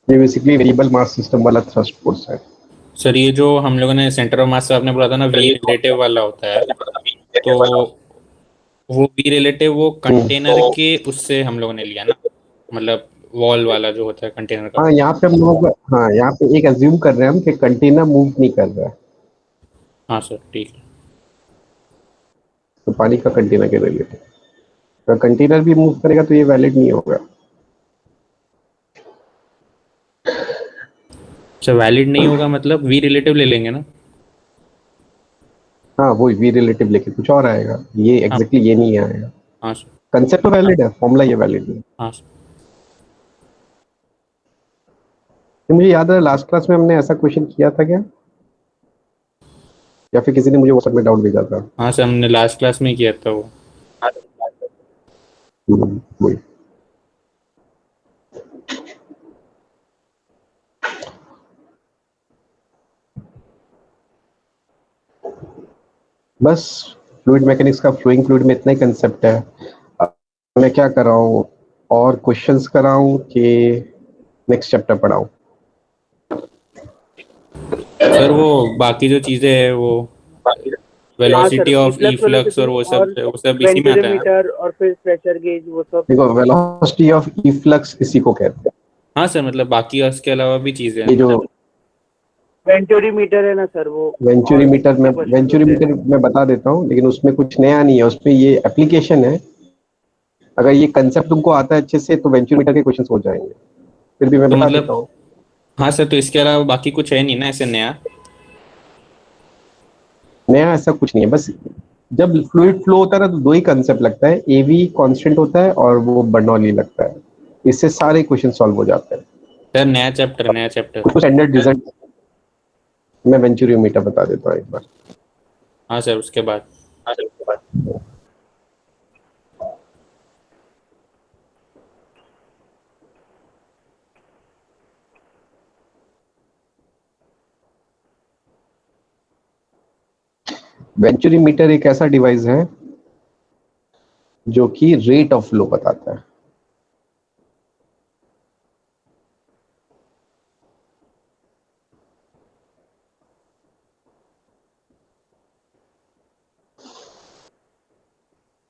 ये बेसिकली वेरिएबल मास सिस्टम वाला थ्रस्ट फोर्स है। सर ये जो हम लोगों ने सेंटर ऑफ मास से आपने बोला था ना वी रिलेटिव वाला होता है, तो वो वी रिलेटिव वो कंटेनर के उससे हम लोगों ने लिया ना, मतलब वॉल वाला जो होता है कंटेनर का। हाँ, यहाँ पे हम लोग, हाँ यहाँ पे एक अज्यूम कर रहे हैं हम कि कंटेनर मूव नहीं कर रहा है, हाँ सर ठीक है। तो पानी का कंटेनर के रिलेटेड। अगर कंटेनर भी मूव करेगा तो ये वैलिड नहीं होगा। सर वैलिड नहीं होगा मतलब वी रिलेटिव ले लेंगे ना? हाँ, वो वी रिलेटिव लेके कुछ और आएगा, ये हाँ एग्जैक्टली ये नहीं आएगा। हाँ सर। कंसेप्ट तो वैलिड है, फॉर्मूला ये वैलिड नहीं है। हाँ सर। तो मुझे याद है लास्ट क्लास में हमने ऐसा क्वेश्चन किया था क्या, या फिर किसी ने मुझे व्हाट्सएप में डाउट भेजा था? हाँ सर हमने लास्ट क्लास में ही किया था वो। वही। बस फ्लूइड मैकेनिक्स का फ्लोइंग फ्लूइड में इतना ही कंसेप्ट है। अब मैं क्या कर रहा हूँ, और क्वेश्चंस कराऊं कि नेक्स्ट चैप्टर पढ़ाऊं? सर वो बाकी जो चीजें है वो हाँ sir, velocity of E efflux flux velocity और और वो सब इसी में आता है ना। वेंटूरीमीटर और फिर प्रेशर गेज वो सब। देखो, वेलोसिटी ऑफ इफ्लक्स इसी को कहते हैं। हाँ सर, मतलब बाकी इसके अलावा भी चीजें ये हैं। जो वेंटूरीमीटर है ना सर वो, और वेंचुरीमीटर में, उसके क्वेश्चन होते हैं। वेंचुरीमीटर मैं बता देता हूँ, लेकिन उसमें कुछ नया नहीं है, उसमें ये एप्लीकेशन है। अगर ये कंसेप्ट तुमको आता है अच्छे से तो वेंचुरीमीटर के क्वेश्चंस हो जाएंगे, फिर भी मैं तो बता मतलब देता हूँ। हाँ सर, तो इसके अलावा बाकी कुछ है नहीं ना ऐसे नया। नया ऐसा कुछ नहीं है, बस जब फ्लूइड फ्लो होता है ना तो दो ही कंसेप्ट लगता है, एवी कांस्टेंट होता है और वो बर्नौली लगता है। इससे सारे क्वेश्चन सॉल्व हो जाते हैं। सर नया चैप्टर। कुछ स्टैंडर्ड रिजल्ट मैं वेंचुरीमीटर बता देता हूँ एक बार। हाँ सर, उसके बाद। वेंचुरीमीटर एक ऐसा डिवाइस है जो कि रेट ऑफ फ्लो बताता है।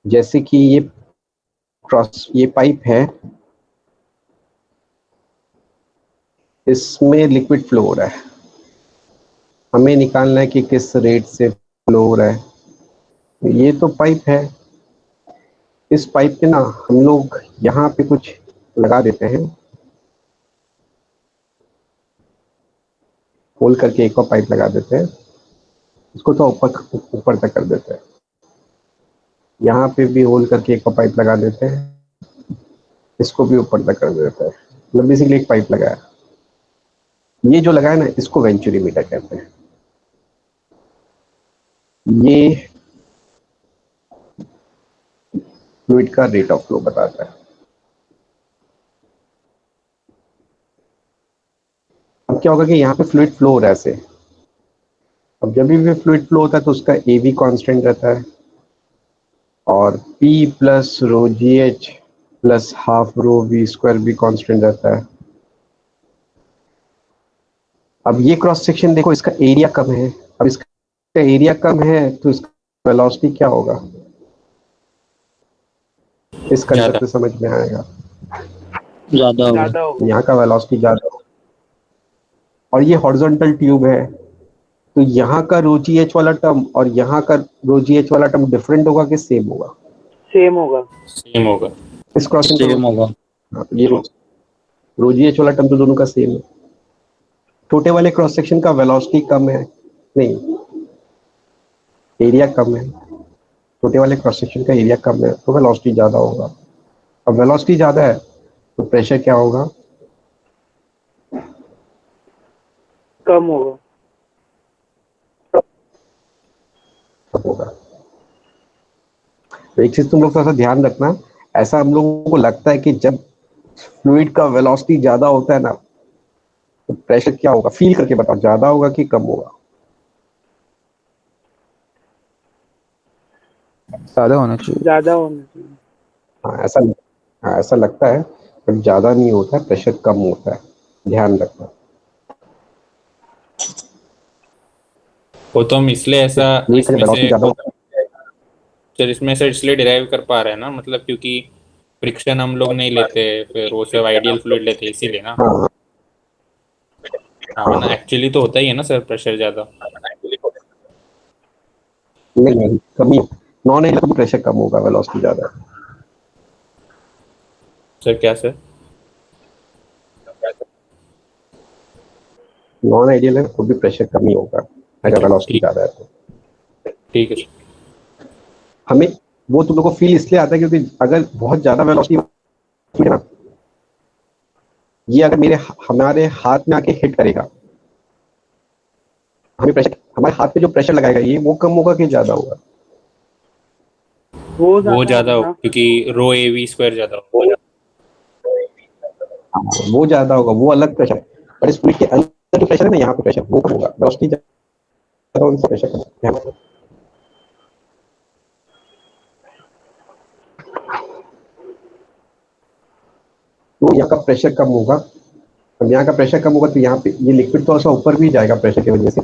जैसे कि ये पाइप है, इसमें लिक्विड फ्लो हो रहा है, हमें निकालना है कि किस रेट से फ्लो हो रहा है। ये तो पाइप है, इस पाइप पे ना हम लोग यहाँ पे कुछ लगा देते हैं, होल करके एक और पाइप लगा देते हैं, इसको तो ऊपर ऊपर तक कर देते हैं। यहाँ पे भी होल करके एक और पाइप लगा देते हैं, इसको भी ऊपर तक कर देते हैं। मतलब बेसिकली एक पाइप लगाया, ये जो लगाया ना इसको वेंचुरीमीटर कहते हैं। ये फ्लूइड का रेट ऑफ फ्लो बताता है। अब क्या होगा कि यहाँ पे फ्लूइड फ्लो हो रहा है ऐसे, अब जब भी फ्लूइड फ्लो होता है तो उसका ए भी कॉन्स्टेंट रहता है, और P plus rho G H plus half rho V square भी कांस्टेंट रहता है। अब ये क्रॉस सेक्शन देखो, इसका एरिया कम है, अब इसका एरिया कम है तो इसका वेलोसिटी क्या होगा, इस कंसेप्ट ज्यादा। से समझ में आएगा। ज्यादा होगा। ज्यादा होगा। यहाँ का वेलोसिटी ज्यादा होगा, और ये हॉरिजॉन्टल ट्यूब है, तो यहाँ का रो जी एच वाला टर्म और यहाँ का रो जी एच वाला टर्म डिफरेंट होगा कि सेम होगा? सेम होगा। सेम होगा। इस क्रॉसिंग सेम होगा। ये रो जी एच वाला टर्म तो दोनों का सेम है। छोटे वाले क्रॉस सेक्शन का वेलोसिटी कम है, नहीं एरिया कम है, छोटे वाले क्रॉस सेक्शन का एरिया कम है तो वेलोसिटी ज्यादा होगा। अब वेलोसिटी ज्यादा है तो प्रेशर क्या होगा? कम होगा। कम होगा। तो एक चीज तुम लोग थोड़ा सा ध्यान रखना, ऐसा हम लोगों को लगता है कि जब फ्लूइड का वेलोसिटी ज्यादा होता है ना तो प्रेशर क्या होगा, फील करके बताओ, ज्यादा होगा कि कम होगा? ज्यादा होना चाहिए। ज्यादा होना चाहिए। हाँ ऐसा, हाँ ऐसा लगता है, बट ज्यादा नहीं होता है, प्रेशर कम होता है, ध्यान रखना। वो तो हम इसलिए ऐसा फ्लूइड का इसमें वेलोसिटी से ज्यादा होता है। सर इसमें से इसलिए डिराइव कर पा रहे हैं ना, मतलब क्योंकि फ्रिक्शन हम लोग नहीं लेते, फिर वो सब आइडियल फ्लूइड लेते हैं इसीलिए ना। हाँ हाँ, हाँ वरना हाँ। एक्चुअली तो होता ही है ना सर प्रेशर ज्यादा। नहीं नहीं, कमी, नॉन एरिया में प्रेशर कम होगा, वेलोसिटी ज्यादा है। सर क्या सर? नॉन आइडियल है तो भी प्रेशर कम ही होगा अगर अच्छा, वेलोसिटी ठीक। ज्यादा है तो। ठीक है सर। हमें वो तुम लोग को फील इसलिए आता है क्योंकि अगर बहुत ज्यादा वेलोसिटी है ना, ये अगर हमारे हाथ में आके हिट करेगा, हमें प्रेशर, हमारे हाथ पे जो प्रेशर लगाएगा ये वो कम होगा कि ज्यादा होगा? वो ज्यादा ज्यादा होगा हो ना। क्योंकि रो ए वी स्क्वायर ज्यादा हो। हाँ, वो ज्यादा होगा, वो अलग प्रेशर है, पर इस फ्लूइड के अंदर जो प्रेशर है ना, यहाँ पे प्रेशर वो कम होगा, वेलोसिटी ज्यादा, उनसे प्रेशर कम होगा। तो यहाँ का प्रेशर कम होगा। अब यहाँ का प्रेशर कम होगा तो यहाँ पे ये लिक्विड थोड़ा सा ऊपर भी जाएगा प्रेशर की वजह से,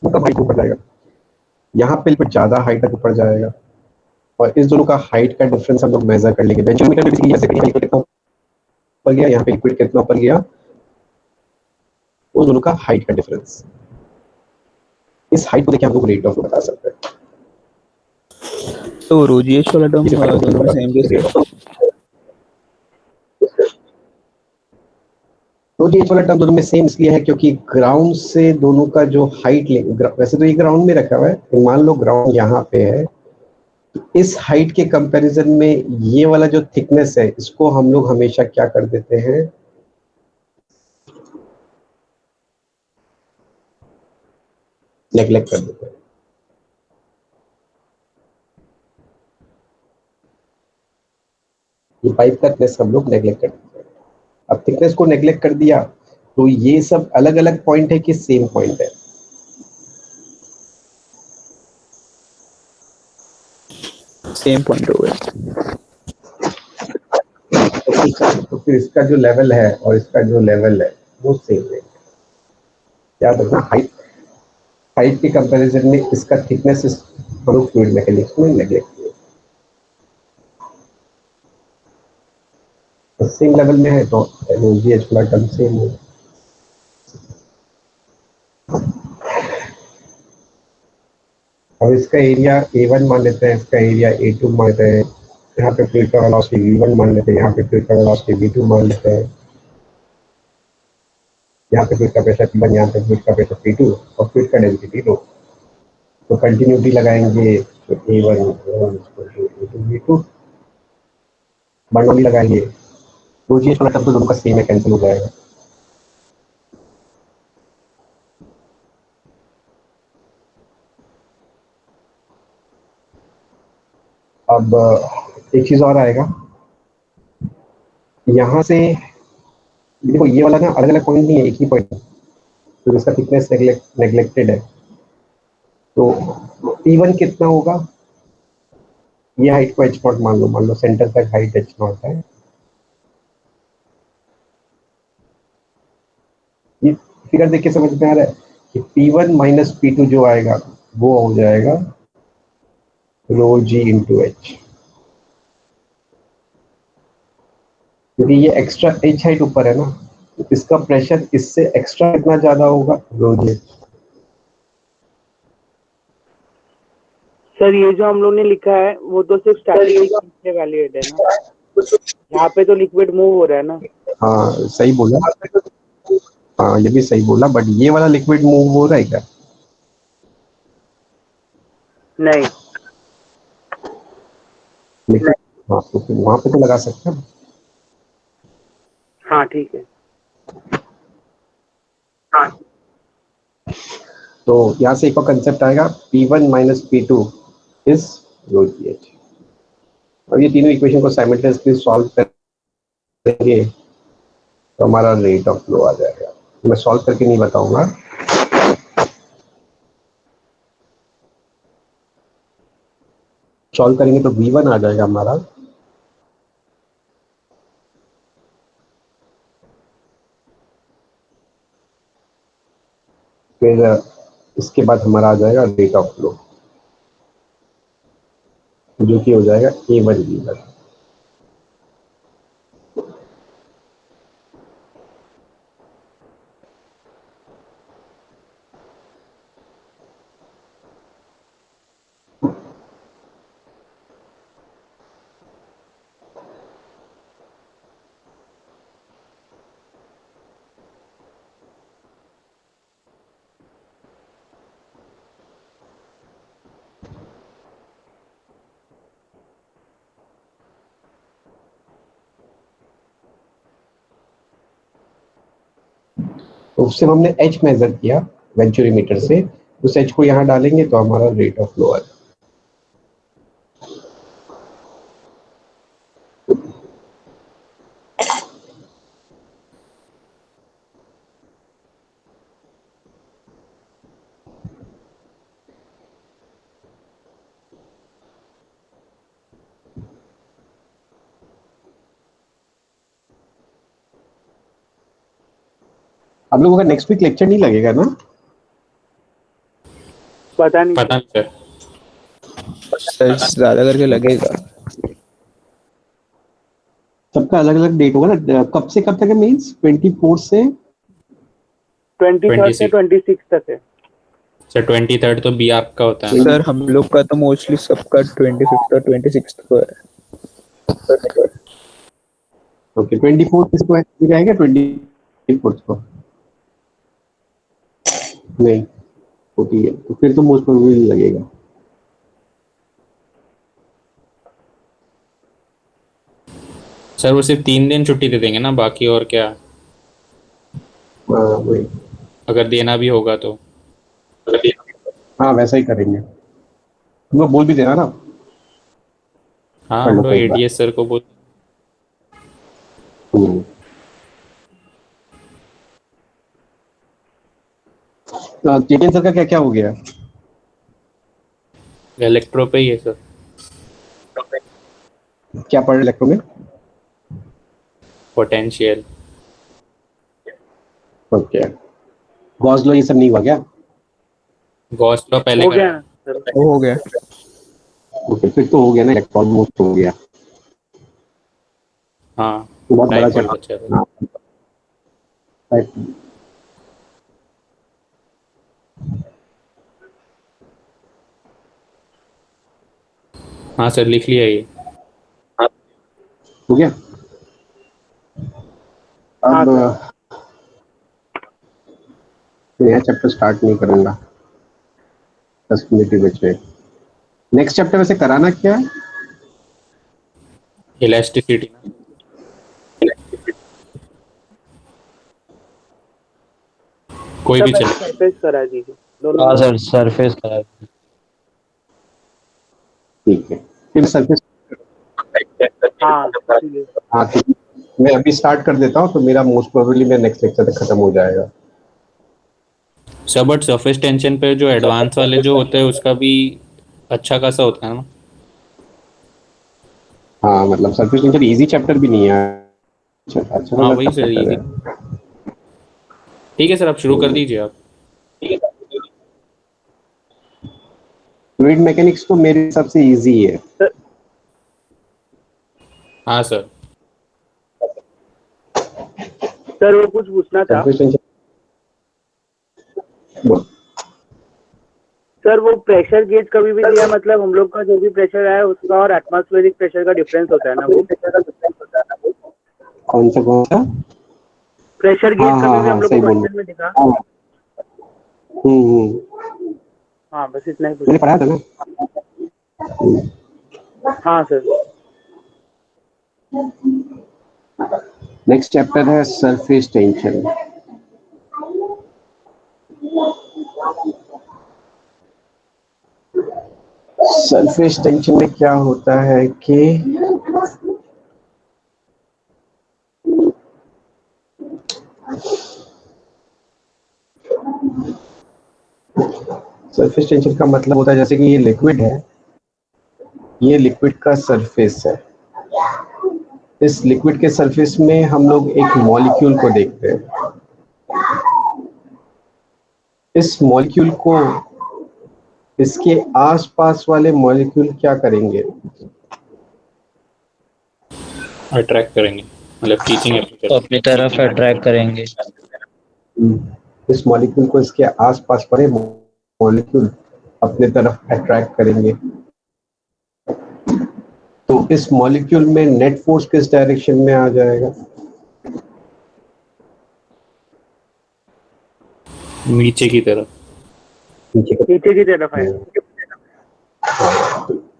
मतलब हाइट ऊपर जाएगा। यहाँ पे लिक्विड ज़्यादा हाइट तक ऊपर जाएगा और इस दोनों का हाइट का डिफरेंस हम लोग मेजर कर लेंगे। बेंचोमीटर में बेसिकली ऐसे करिए, लिक्विड कितना ऊपर गया, यहाँ पे लिक्विड कितना ऊपर गया, उस दोनों का हाइट का डिफरेंस। इस हाइट को देखिए हम लोग रेट ऑफ बता सकते हैं। तो रोजीएच वाला टर्म दोनों में सेम रेट कैसे? ऑफ तो ये वाला टर्म दोनों में सेम इसलिए है क्योंकि ग्राउंड से दोनों का जो हाइट वैसे तो ये ग्राउंड में रखा हुआ है, तो मान लो ग्राउंड यहाँ पे है, तो इस हाइट के कंपैरिजन में ये वाला जो थिकनेस है इसको हम लोग हमेशा क्या कर देते हैं, नेग्लेक्ट कर देते हैं। ये पाइप का थिकनेस हम लोग नेग्लेक्ट कर देते हैं। अब थिकनेस को नेग्लेक्ट कर दिया तो ये सब अलग अलग पॉइंट है कि सेम पॉइंट है? सेम पॉइंट हो गया। तो फिर इसका जो लेवल है और इसका जो लेवल है वो सेम है। याद रखना, हाइट हाइट के कंपैरिजन में इसका थिकनेस हम लोग फ्लूइड मैकेनिक्स में नेग्लेक्ट किए। तो सेम लेवल में है तो जीएच वाला टर्म सेम है। और इसका एरिया A1 मान लेते हैं, इसका एरिया A2 मान लेते हैं, यहाँ पे फ्लूइड का वेलोसिटी V1 मान लेते हैं, यहाँ पे फ्लूइड का वेलोसिटी V2 मान लेते हैं, यहाँ पे फ्लूइड का प्रेशर P1, यहाँ पे फ्लूइड का प्रेशर P2 और फ्लूइड का डेंसिटी रो। तो कंटिन्यूटी लगाएंगे तो A1 A2 V2, बारनौली लगाएंगे तो जीएच वाला टर्म तो दोनों का सेम है, कैंसिल हो जाएगा। अब एक चीज और आएगा यहाँ से, देखो ये वाला ना अलग अलग पॉइंट नहीं है, एक ही पॉइंट है, तो इसका थिकनेस नेग्लेक्टेड है। तो P1 कितना होगा, ये हाइट को h0 मान लो सेंटर तक हाइट h0 है। ये फिगर देख के समझ में आ रहा है कि P1 माइनस P2 जो आएगा वो हो जाएगा रो जी इंटू एच, क्योंकि ये एक्स्ट्रा h हाइट ऊपर है ना, तो इसका प्रेशर इससे एक्स्ट्रा कितना ज्यादा होगा, रो जी। सर ये जो हम लोग ने लिखा है वो तो सिर्फ स्टार्टिंग से वैलिड है ना, यहाँ पे तो लिक्विड मूव हो रहा है ना। हाँ सही बोला, हाँ ये भी सही बोला, बट ये वाला लिक्विड मूव हो रहा है क्या? नहीं लिक्विड, हाँ तो फिर वहां पे तो लगा सकते हैं। हाँ ठीक है। तो यहाँ से एक और कंसेप्ट आएगा P1 minus P2 is rho G H. अब ये तीनों इक्वेशन को साइमल्टेनियसली सॉल्व करेंगे तो हमारा रेट ऑफ फ्लो आ जाएगा। मैं सॉल्व करके नहीं बताऊंगा, सॉल्व करेंगे तो V1 आ जाएगा हमारा, फिर इसके बाद हमारा आ जाएगा रेट ऑफ फ्लो जो कि हो जाएगा A1 V1। तो उससे हमने H मेजर किया वेंचुरीमीटर से, उस H को यहाँ डालेंगे तो हमारा रेट ऑफ फ्लो आ जाएगा। आप लोगों का नेक्स्ट वीक लेक्चर नहीं लगेगा ना? पता नहीं पता नहीं सर। सर ज्यादा करके लगेगा। सबका अलग अलग डेट होगा ना, कब से कब तक है? मीन्स 24 से 23rd से 26 तक है। सर 23rd तो बी आर्क का होता है ना। सर हम लोग का तो मोस्टली सबका 25th और 26th को है। ओके, 24 किसको रहेगा? 24 को नहीं होती है, तो फिर तो मोस्ट प्रोबेबली लगेगा। सर वो सिर्फ 3 दिन छुट्टी दे देंगे ना, बाकी और क्या, हाँ वही, अगर देना भी होगा तो। हाँ वैसा ही करेंगे। तुम लोग बोल भी देना ना, हाँ कर हम लो लोग तो एक बार। एडीएस सर को बोल। चेतन सर का क्या क्या हो गया? इलेक्ट्रो पे ही है सर। क्या पढ़ इलेक्ट्रो में? पोटेंशियल। ओके, गॉस लॉ ये सब नहीं हुआ क्या? गॉस लॉ पहले हो करा गया है। ना सर? वो हो गया। ओके, फिर तो हो गया ना, इलेक्ट्रॉन मोस्ट हो गया। हाँ बहुत बड़ा डाइपोल बचा है। चैप्टर। हाँ, हाँ सर लिख लिया ये। हो गया। हाँ अब सर। नया चैप्टर स्टार्ट नहीं करूंगा, 10 मिनट ही बचे। नेक्स्ट चैप्टर वैसे कराना क्या है? इलास्टिसिटी ना। कोई भी सब चले। सरफेस करा दीजिए दोनों हाँ में। सर सरफेस करा। ठीक है, फिर सरफेस। हाँ इसीलिए। हाँ ठीक है। मैं अभी स्टार्ट कर देता हूँ, तो मेरा मोस्ट प्रोबेबली मेरा नेक्स्ट लेक्चर तक खत्म हो जाएगा। सर बट सरफेस टेंशन पे जो एडवांस वाले जो होते हैं उसका भी अच्छा खासा होता है ना। हाँ मतलब सरफेस टेंशन इजी चैप्टर भी नहीं है, अच्छा अच्छा हाँ वाला वही सर चैप्टर इजी। है। ठीक है सर, आप शुरू कर दीजिए आप। फ्लूइड मैकेनिक्स तो मेरे हिसाब से इजी है। हाँ सर। सर वो कुछ पूछना था। सरफेस टेंशन सर वो प्रेशर गेज कभी भी दिया, मतलब हम लोग का जो भी प्रेशर है उसका और एटमॉस्फेरिक प्रेशर का डिफरेंस होता है ना वो। कौन सा? प्रेशर गेज हाँ हाँ कभी भी हम हाँ लोग को सही बोल क्वेश्चन में दिखा। रहे हो। हाँ बस इतना ही मैंने पूछना। पढ़ाया था ना। हाँ सर। नेक्स्ट चैप्टर है सरफेस टेंशन। सरफेस टेंशन में क्या होता है कि सरफेस टेंशन का मतलब होता है जैसे कि ये लिक्विड है, ये लिक्विड का सरफेस है। इस लिक्विड के सरफेस में हम लोग एक मॉलिक्यूल को देखते हैं। इस मॉलिक्यूल को इसके आसपास वाले मॉलिक्यूल क्या करेंगे? अट्रैक्ट करेंगे, मतलब टीचिंग तो अपनी तरफ अट्रैक्ट करेंगे। इस मॉलिक्यूल को इसके आसपास पड़े मॉलिक्यूल अपने तरफ अट्रैक्ट करेंगे। तो इस मॉलिक्यूल में नेट फोर्स किस डायरेक्शन में आ जाएगा? नीचे की तरफ। नीचे की तरफ है।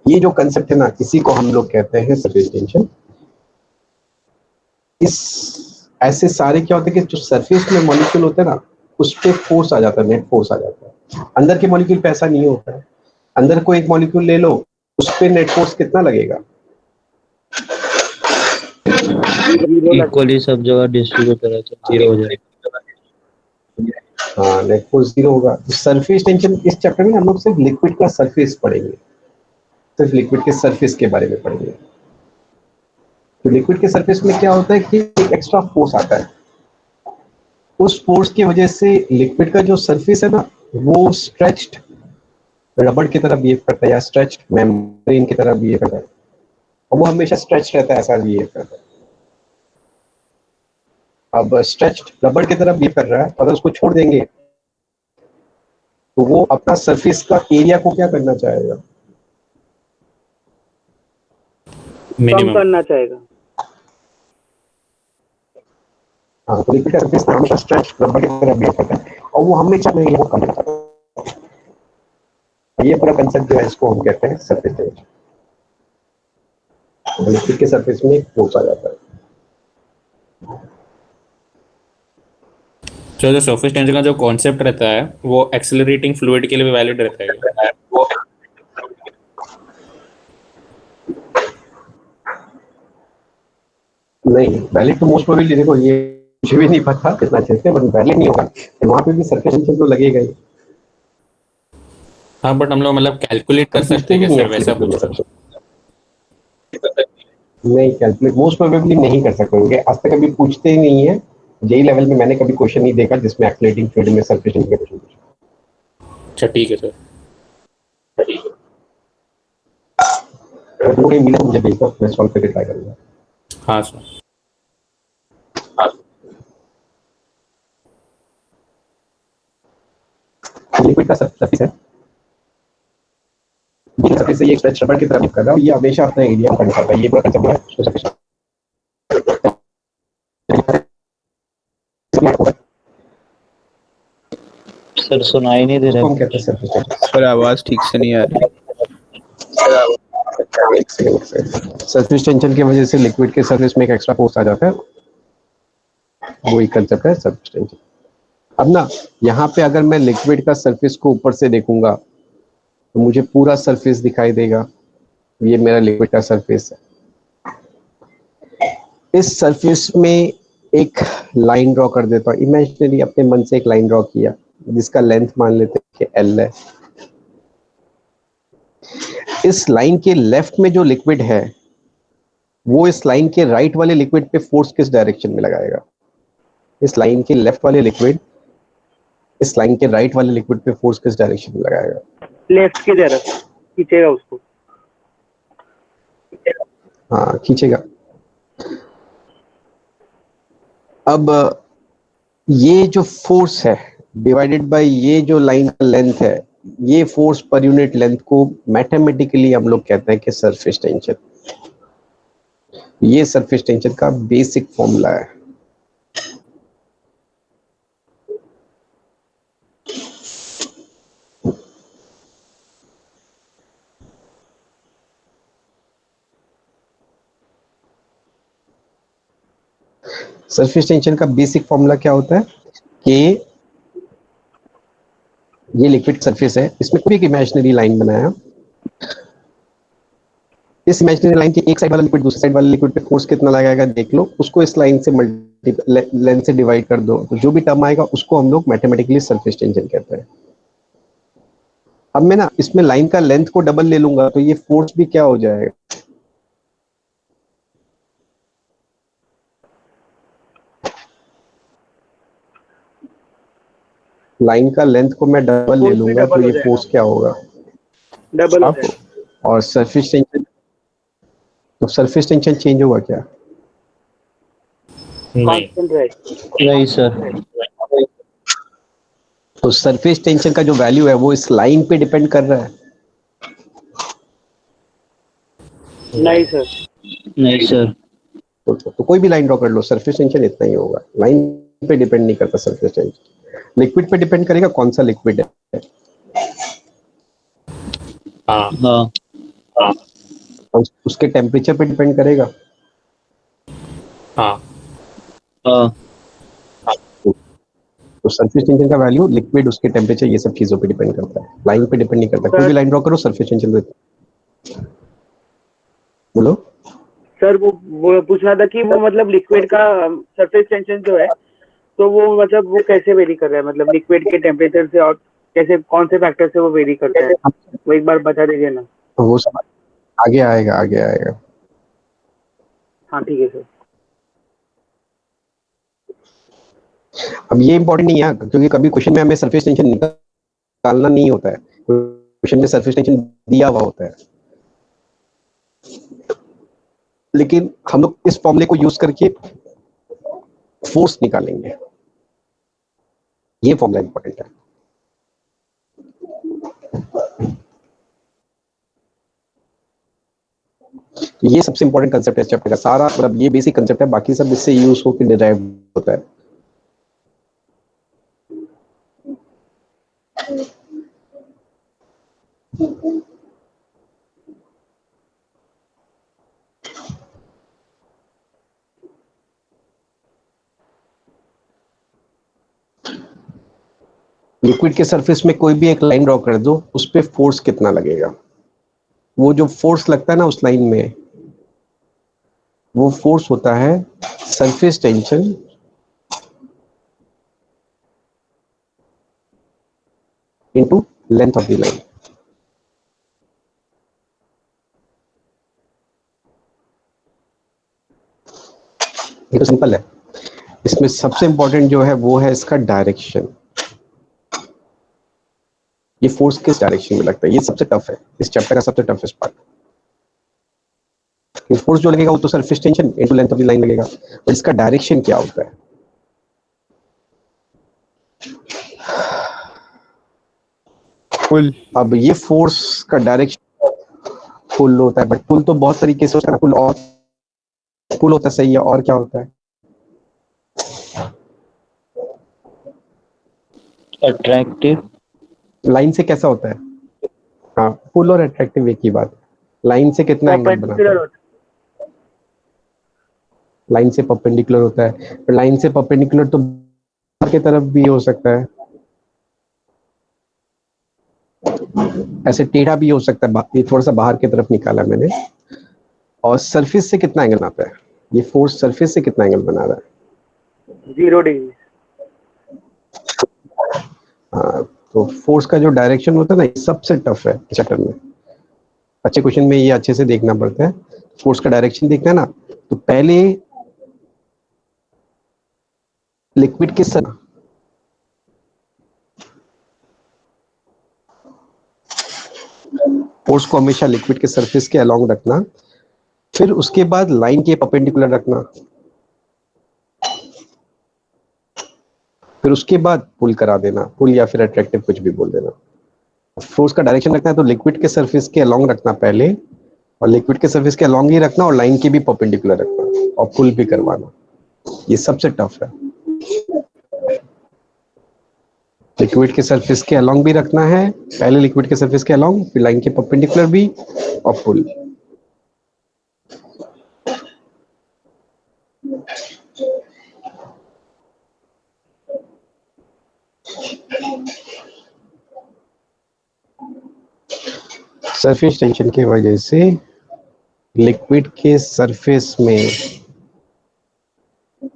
ये जो कंसेप्ट है ना, इसी को हम लोग कहते हैं सरफेस टेंशन। इस ऐसे सारे क्या होते हैं कि जो सरफेस में मॉलिक्यूल होते हैं ना, उस पे फोर्स आ जाता है, नेट फोर्स आ जाता है। अंदर के मॉलिक्यूल पे ऐसा नहीं होता है। अंदर को एक मॉलिक्यूल ले लो, उस पे नेट फोर्स कितना लगेगा? जीरो लगे। इक्वली सब जगह डिस्ट्रीब्यूट करा तो जीरो हो जाएगा। हाँ नेट फोर्स जीरो होगा। सरफेस टेंशन इस चैप्टर में हम लोग सिर्फ लिक्विड का सरफेस पढ़ेंगे, सिर्फ लिक्विड के सरफेस के बारे में पढ़ेंगे। तो लिक्विड के सरफेस में क्या होता है कि एक एक्स्ट्रा फोर्स आता है। उस फोर्स की वजह से लिक्विड का जो सरफेस है ना, वो स्ट्रेच्ड रबड़ की तरह बिहेव करता है या स्ट्रेच्ड मेम्ब्रेन की तरह बिहेव करता है, और वो हमेशा स्ट्रेच रहता है, ऐसा बिहेव करता है। अब स्ट्रेच्ड रबड़ की तरह बिहेव कर रहा है, अगर उसको छोड़ देंगे तो वो अपना सरफेस का एरिया को क्या करना चाहेगा? कम मिनिमम। करना चाहेगा। हाँ, तो लिक्विड का सरफेस हमेशा स्ट्रेच रबड़ की तरह बिहेव करता है, और वो हमेशा में वो कम करता है। ये पूरा कंसेप्ट जो है, इसको हम कहते हैं सरफेस टेंशन। लिक्विड के सरफेस में फोर्स आ जाता है। तो जो सरफेस टेंशन का जो कॉन्सेप्ट रहता है वो एक्सेलरेटिंग फ्लूइड के लिए भी वैलिड रहता है क्या? नहीं, वैलिड तो मोस्ट प्रोबेबली, देखो ये मुझे भी नहीं पता कितना अच्छे से, बट वैलिड नहीं होगा, वहां पे भी सरफेस टेंशन तो लगेगा ही। हाँ, बट हम लोग मतलब कैलकुलेट कर कभी सकते पूछते हैं भी क्या नहीं सर, वैसा पूछ रहा हूँ। नहीं, कैलकुलेट मोस्ट प्रोबेबली नहीं कर सकोगे, आज तक कभी पूछते ही नहीं है। जेई लेवल में मैंने कभी क्वेश्चन नहीं देखा जिसमें एक्सीलरेटिंग फील्ड में सरफेस टेंशन का क्वेश्चन पूछा। अच्छा ठीक है सर। अगर तुमको कहीं मिला तो मुझे भेजना, मैं सॉल्व करके ट्राई करूंगा। हाँ सर। लिक्विड का सरफेस है, ये सरफेस से ये स्ट्रेच रबड़ की तरह कर रहा है, ये हमेशा अपना एरिया कम करता है। ये पूरा कंसेप्ट है उसको सरफेस सर सुनाई नहीं दे रहा उसको हम है कहते हैं कुछ। Surface tension. सर आवाज ठीक से नहीं आ रही। सरफेस टेंशन की वजह से लिक्विड के सरफेस में एक एक्स्ट्रा फोर्स आ जाता है, वो एक कंसेप्ट है सरफेस टेंशन। अब ना, यहाँ पे अगर मैं लिक्विड का सरफेस को ऊपर से देखूंगा तो मुझे पूरा सरफेस दिखाई देगा। ये मेरा लिक्विड का सरफेस है। इस सरफेस में एक लाइन ड्रॉ कर देता हूँ, इमेजिनरी अपने मन से एक लाइन ड्रॉ किया जिसका लेंथ मान लेते हैं कि एल है। इस लाइन के लेफ्ट में जो लिक्विड है, वो इस लाइन के राइट वाले लिक्विड पे फोर्स किस डायरेक्शन में लगाएगा? इस लाइन के लेफ्ट वाले लिक्विड इस लाइन के राइट वाले लिक्विड पे फोर्स किस डायरेक्शन में लगाएगा? लेफ्ट की तरफ खींचेगा उसको। हाँ, खींचेगा। अब ये जो फोर्स है डिवाइडेड बाय ये जो लाइन का लेंथ है, ये फोर्स पर यूनिट लेंथ को मैथमेटिकली हम लोग कहते हैं कि सरफेस टेंशन। ये सरफेस टेंशन का बेसिक फॉर्मूला है। सरफेस टेंशन का बेसिक फॉर्मूला क्या होता है कि ये लिक्विड सरफेस है, इसमें कोई एक इमेजिनरी लाइन बनाया, इस इमेजिनरी लाइन की एक साइड वाला लिक्विड दूसरी साइड वाले लिक्विड पे फोर्स कितना लगाएगा देख लो, उसको इस लाइन से लेंथ से डिवाइड कर दो, तो जो भी टर्म आएगा उसको हम लोग मैथमेटिकली सरफेस टेंशन कहते हैं। अब मैं ना इसमें लाइन का लेंथ को डबल ले लूंगा तो ये फोर्स भी क्या हो जाएगा? लाइन का लेंथ को मैं डबल ले फोर्स भी लूंगा तो डबल हो ये जाएगा। फोर्स क्या होगा? डबल हो आप जाएगा। और सरफेस टेंशन, तो सरफेस टेंशन चेंज होगा क्या? नहीं। कांस्टेंट रहेगा। नहीं सर। तो सरफेस टेंशन का जो वैल्यू है वो इस लाइन पे डिपेंड कर रहा है। नहीं सर। नहीं सर। तो कोई भी लाइन ड्रॉ कर लो, सरफेस टेंशन इतना ही होगा, लाइन पे डिपेंड नहीं करता सरफेस टेंशन। लिक्विड पे डिपेंड करेगा कौन सा लिक्विड है, हाँ। हाँ। और उसके टेम्परेचर पे डिपेंड करेगा। हाँ। हाँ। तो सरफेस टेंशन का वैल्यू लिक्विड, उसके टेम्परेचर, ये सब चीजों पे डिपेंड करता है, लाइन पे डिपेंड नहीं करता। कोई भी लाइन ड्रॉ करो, सरफेस टेंशन देता है। बोलो। सर वो पूछ रहा था कि वो मतलब लिक्विड का सरफेस टेंशन जो है, तो वो मतलब वो कैसे वेरी कर रहा है, मतलब लिक्विड के टेम्परेचर से, और कैसे, कौन से फैक्टर से वो वेरी करता है, वो एक बार बता दीजिए ना। वो सब आगे आएगा, आगे आएगा। हाँ ठीक है सर। अब ये इंपॉर्टेंट नहीं है क्योंकि कभी क्वेश्चन में हमें सरफेस टेंशन निकालना नहीं होता है, क्वेश्चन में सरफेस टेंशन दिया हुआ होता है, लेकिन हम लोग इस फॉर्मूले को यूज करके फोर्स निकालेंगे, ये फॉर्मूला इंपॉर्टेंट है। तो ये सबसे इंपॉर्टेंट कंसेप्ट है इस चैप्टर का, सारा मतलब ये बेसिक कंसेप्ट है, बाकी सब इससे यूज होकर डिराइव होता है। लिक्विड के सरफेस में कोई भी एक लाइन ड्रॉ कर दो, उस पे फोर्स कितना लगेगा, वो जो फोर्स लगता है ना उस लाइन में, वो फोर्स होता है surface tension into length of the line. ये तो सिंपल है, इसमें सबसे इंपॉर्टेंट जो है वो है इसका डायरेक्शन, ये फोर्स किस डायरेक्शन में लगता है, ये सबसे टफ है इस चैप्टर का, सबसे टफेस्ट पार्ट। फोर्स जो लगेगा वो तो surface tension into length of the line लगेगा, और इसका डायरेक्शन क्या होता है। पुल। अब ये फोर्स का डायरेक्शन पुल होता है, बट पुल तो बहुत तरीके से होता है, पुल और पुल होता है, सही है, और क्या होता है, अट्रैक्टिव। लाइन से कैसा होता है, हाँ पुल और अट्रैक्टिव एक ही बात है, लाइन से कितना एंगल बनाता परपेंडिकुलर है, होता लाइन से परपेंडिकुलर होता है, लाइन से परपेंडिकुलर तो बाहर की तरफ भी हो सकता है, ऐसे टेढ़ा भी हो सकता है, ये थोड़ा सा बाहर की तरफ निकाला मैंने। और सरफेस से कितना एंगल बनाता है, ये फोर्स सरफेस से कितना एंगल बना रहा है, 0 डिग्री। हाँ, तो फोर्स का जो डायरेक्शन होता है ना, ये सबसे टफ है चैप्टर में, अच्छे क्वेश्चन में ये अच्छे से देखना पड़ता है। फोर्स का डायरेक्शन देखना है ना, तो पहले लिक्विड के साथ फोर्स को हमेशा लिक्विड के सरफेस के अलोंग रखना, फिर उसके बाद लाइन के परपेंडिकुलर रखना, फिर उसके बाद पुल करा देना, पुल या फिर अट्रैक्टिव कुछ भी बोल देना। फोर्स का डायरेक्शन रखना है तो लिक्विड के सरफेस के अलोंग रखना पहले, और लिक्विड के सरफेस के अलोंग ही रखना, और लाइन के भी परपेंडिकुलर रखना, और पुल भी करवाना, ये सबसे टफ है। लिक्विड के सरफेस के अलोंग भी रखना है, पहले लिक्विड के सरफेस के अलोंग, फिर लाइन के परपेंडिकुलर भी, और पुल। सरफेस टेंशन की वजह से लिक्विड के सरफेस में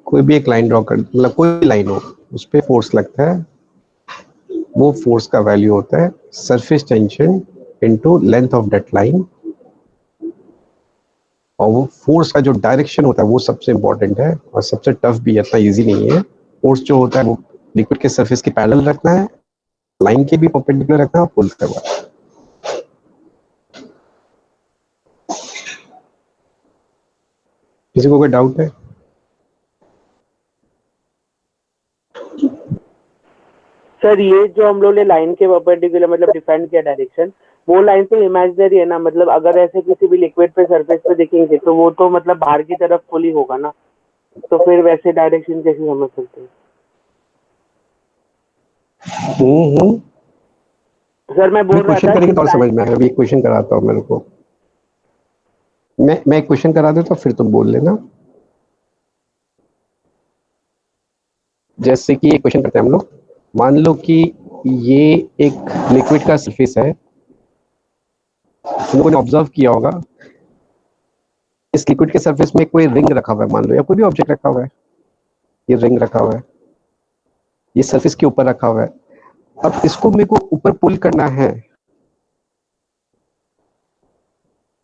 कोई भी एक लाइन ड्रॉ कर, मतलब कोई भी लाइन हो, उस पर फोर्स लगता है, वो फोर्स का वैल्यू होता है surface tension into length of that line, और वो फोर्स का जो डायरेक्शन होता है वो सबसे इंपॉर्टेंट है और सबसे टफ भी, इतना इजी नहीं है। फोर्स जो होता है वो लिक्विड के सरफेस के पैरेलल रखना है, लाइन के भी परपेंडिकुलर रखना है, और पुल करवाना है। किसी को कोई डाउट है? सर ये जो हम लोग ने लाइन के परपेंडिकुलर मतलब डिफाइन किया डायरेक्शन, वो लाइन तो इमेजिनरी है ना, मतलब अगर ऐसे किसी भी लिक्विड पे सरफेस पे देखेंगे तो वो तो मतलब बाहर की तरफ फुली होगा ना, तो फिर वैसे डायरेक्शन कैसे समझ सकते हैं? सर मैं बोल रहा क्वेश्चन था करेंगे तो और समझ में आएगा, अभी एक क्वेश्चन कराता हूँ मेरे को, मैं एक क्वेश्चन करा देता हूँ, फिर तुम बोल लेना। जैसे कि एक क्वेश्चन करते हैं हम लोग, मान लो कि ये एक लिक्विड का सरफेस है, तुम लोगों ने ऑब्जर्व किया होगा इस लिक्विड के सरफेस में कोई रिंग रखा हुआ है, मान लो, या कोई भी ऑब्जेक्ट रखा हुआ है, ये रिंग रखा हुआ है, ये सरफेस के ऊपर रखा हुआ है। अब इसको मेरे को ऊपर पुल करना है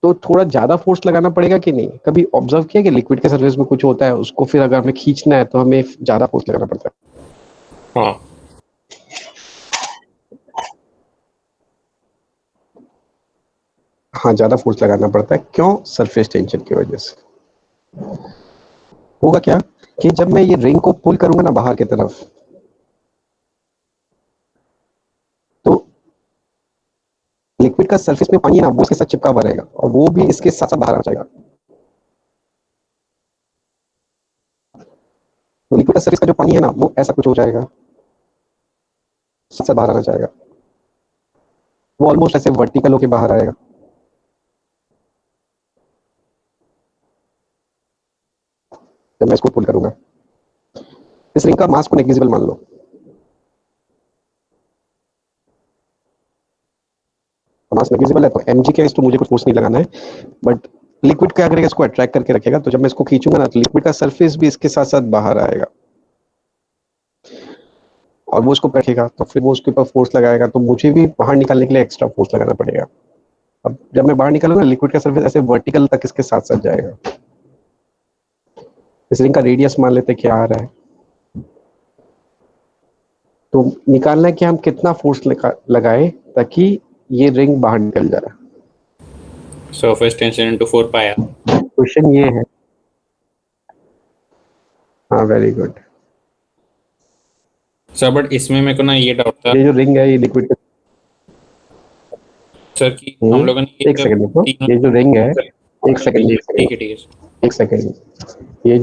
तो थोड़ा ज्यादा फोर्स लगाना पड़ेगा कि नहीं? कभी ऑब्जर्व किया कि लिक्विड के सरफेस में कुछ होता है, उसको फिर अगर हमें खींचना है तो हमें ज्यादा फोर्स लगाना पड़ता है। हाँ हाँ, ज्यादा फोर्स लगाना पड़ता है। क्यों? सरफेस टेंशन की वजह से। होगा क्या कि जब मैं ये रिंग को पुल करूंगा ना बाहर की तरफ, तो लिक्विड का सरफेस में पानी है ना, वो इसके साथ चिपका हुआ रहेगा और वो भी इसके साथ साथ बाहर आ जाएगा। तो लिक्विड का सरफेस का जो पानी है ना, वो ऐसा कुछ हो जाएगा, साथ साथ बाहर आना चाहेगा। वो ऑलमोस्ट ऐसे वर्टिकल होके बाहर आएगा। जब मैं इसको पुल करूंगा, इस रिंग का मास को नेग्लिजिबल मान लो। मास नेग्लिजिबल है तो mg क्या, इस तो मुझे कुछ फोर्स नहीं लगाना है, बट लिक्विड क्या करेगा, इसको अट्रैक्ट करके रखेगा। तो जब मैं इसको खींचूंगा ना, तो लिक्विड का सरफेस भी इसके साथ साथ बाहर आएगा और वो इसको रखेगा, तो फिर वो उसके ऊपर फोर्स लगाएगा, तो मुझे भी बाहर निकालने के लिए एक्स्ट्रा फोर्स लगाना पड़ेगा। अब जब मैं बाहर निकालूंगा, लिक्विड का सरफेस ऐसे वर्टिकल तक इसके साथ साथ जाएगा। इस रिंग का रेडियस मान लेते क्या आ रहा है, तो निकालना है कि हम कितना फोर्स लगाए ताकि ये रिंग बाहर निकल जाए। सरफेस टेंशन इनटू 4 पाया। क्वेश्चन ये है। हाँ, वेरी गुड। सर बट इसमें मेरे को ना ये डाउट था ये जो रिंग है, ये लिक्विड सर कि हम लोगों ने एक सेकंड देखो, तीनों ये जो रिंग है, एक सेकंड ठीक है एक सेकंड, ये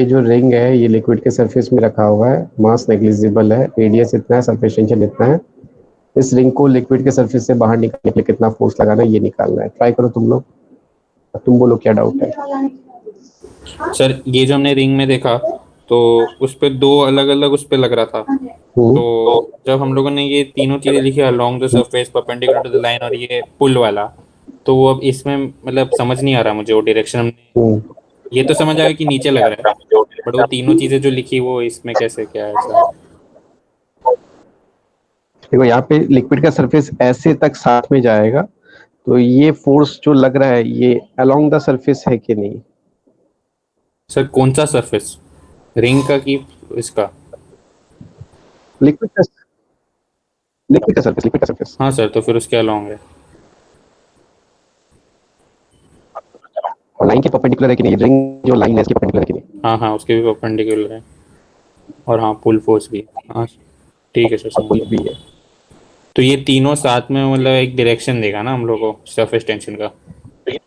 जो रिंग है, ये लिक्विड के सरफेस में रखा हुआ है, मास नेग्लिजिबल है, रेडियस इतना है, सरफेस टेंशन इतना है। इस रिंग को लिक्विड के सरफेस से बाहर निकालने के लिए कितना फोर्स लगाना है, ये निकालना है। ट्राई करो तुम लोग, तुम बोलो क्या डाउट है। सर ये जो हमने रिंग में देखा तो उस पे दो अलग अलग उस पे लग रहा था। तो जब हम लोगों ने ये तीनों चीजें लिखी along the surface perpendicular to the line और ये पुल वाला, तो वो अब इसमें मतलब समझ नहीं आ रहा मुझे वो डायरेक्शन हमने, ये तो समझ आया कि नीचे लग रहा है, बट वो तीनों चीजें जो लिखी वो इसमें कैसे क्या है ऐसा। देखो यहाँ पे लिक्विड का सरफेस ऐसे तक साथ में जाएगा, तो ये फोर्स जो लग रहा है, ये अलोंग द सरफेस है कि नहीं? सर कौन सा सरफेस, रिंग का कि इसका? लिक्विड का लिक्विड का सरफेस। हाँ सर, तो फिर उसके अलोंग है। और लाइन के परपेंडिकुलर है कि नहीं? रिंग जो लाइन है इसके परपेंडिकुलर है कि नहीं? हाँ हाँ, उसके भी परपेंडिकुलर है और हाँ पुल फोर्स भी। हाँ ठीक है सर, समझ कुछ गया। भी है। तो ये तीनों साथ में मतलब एक डायरेक्शन देगा ना हम लोग को सरफेस टेंशन का? ठीक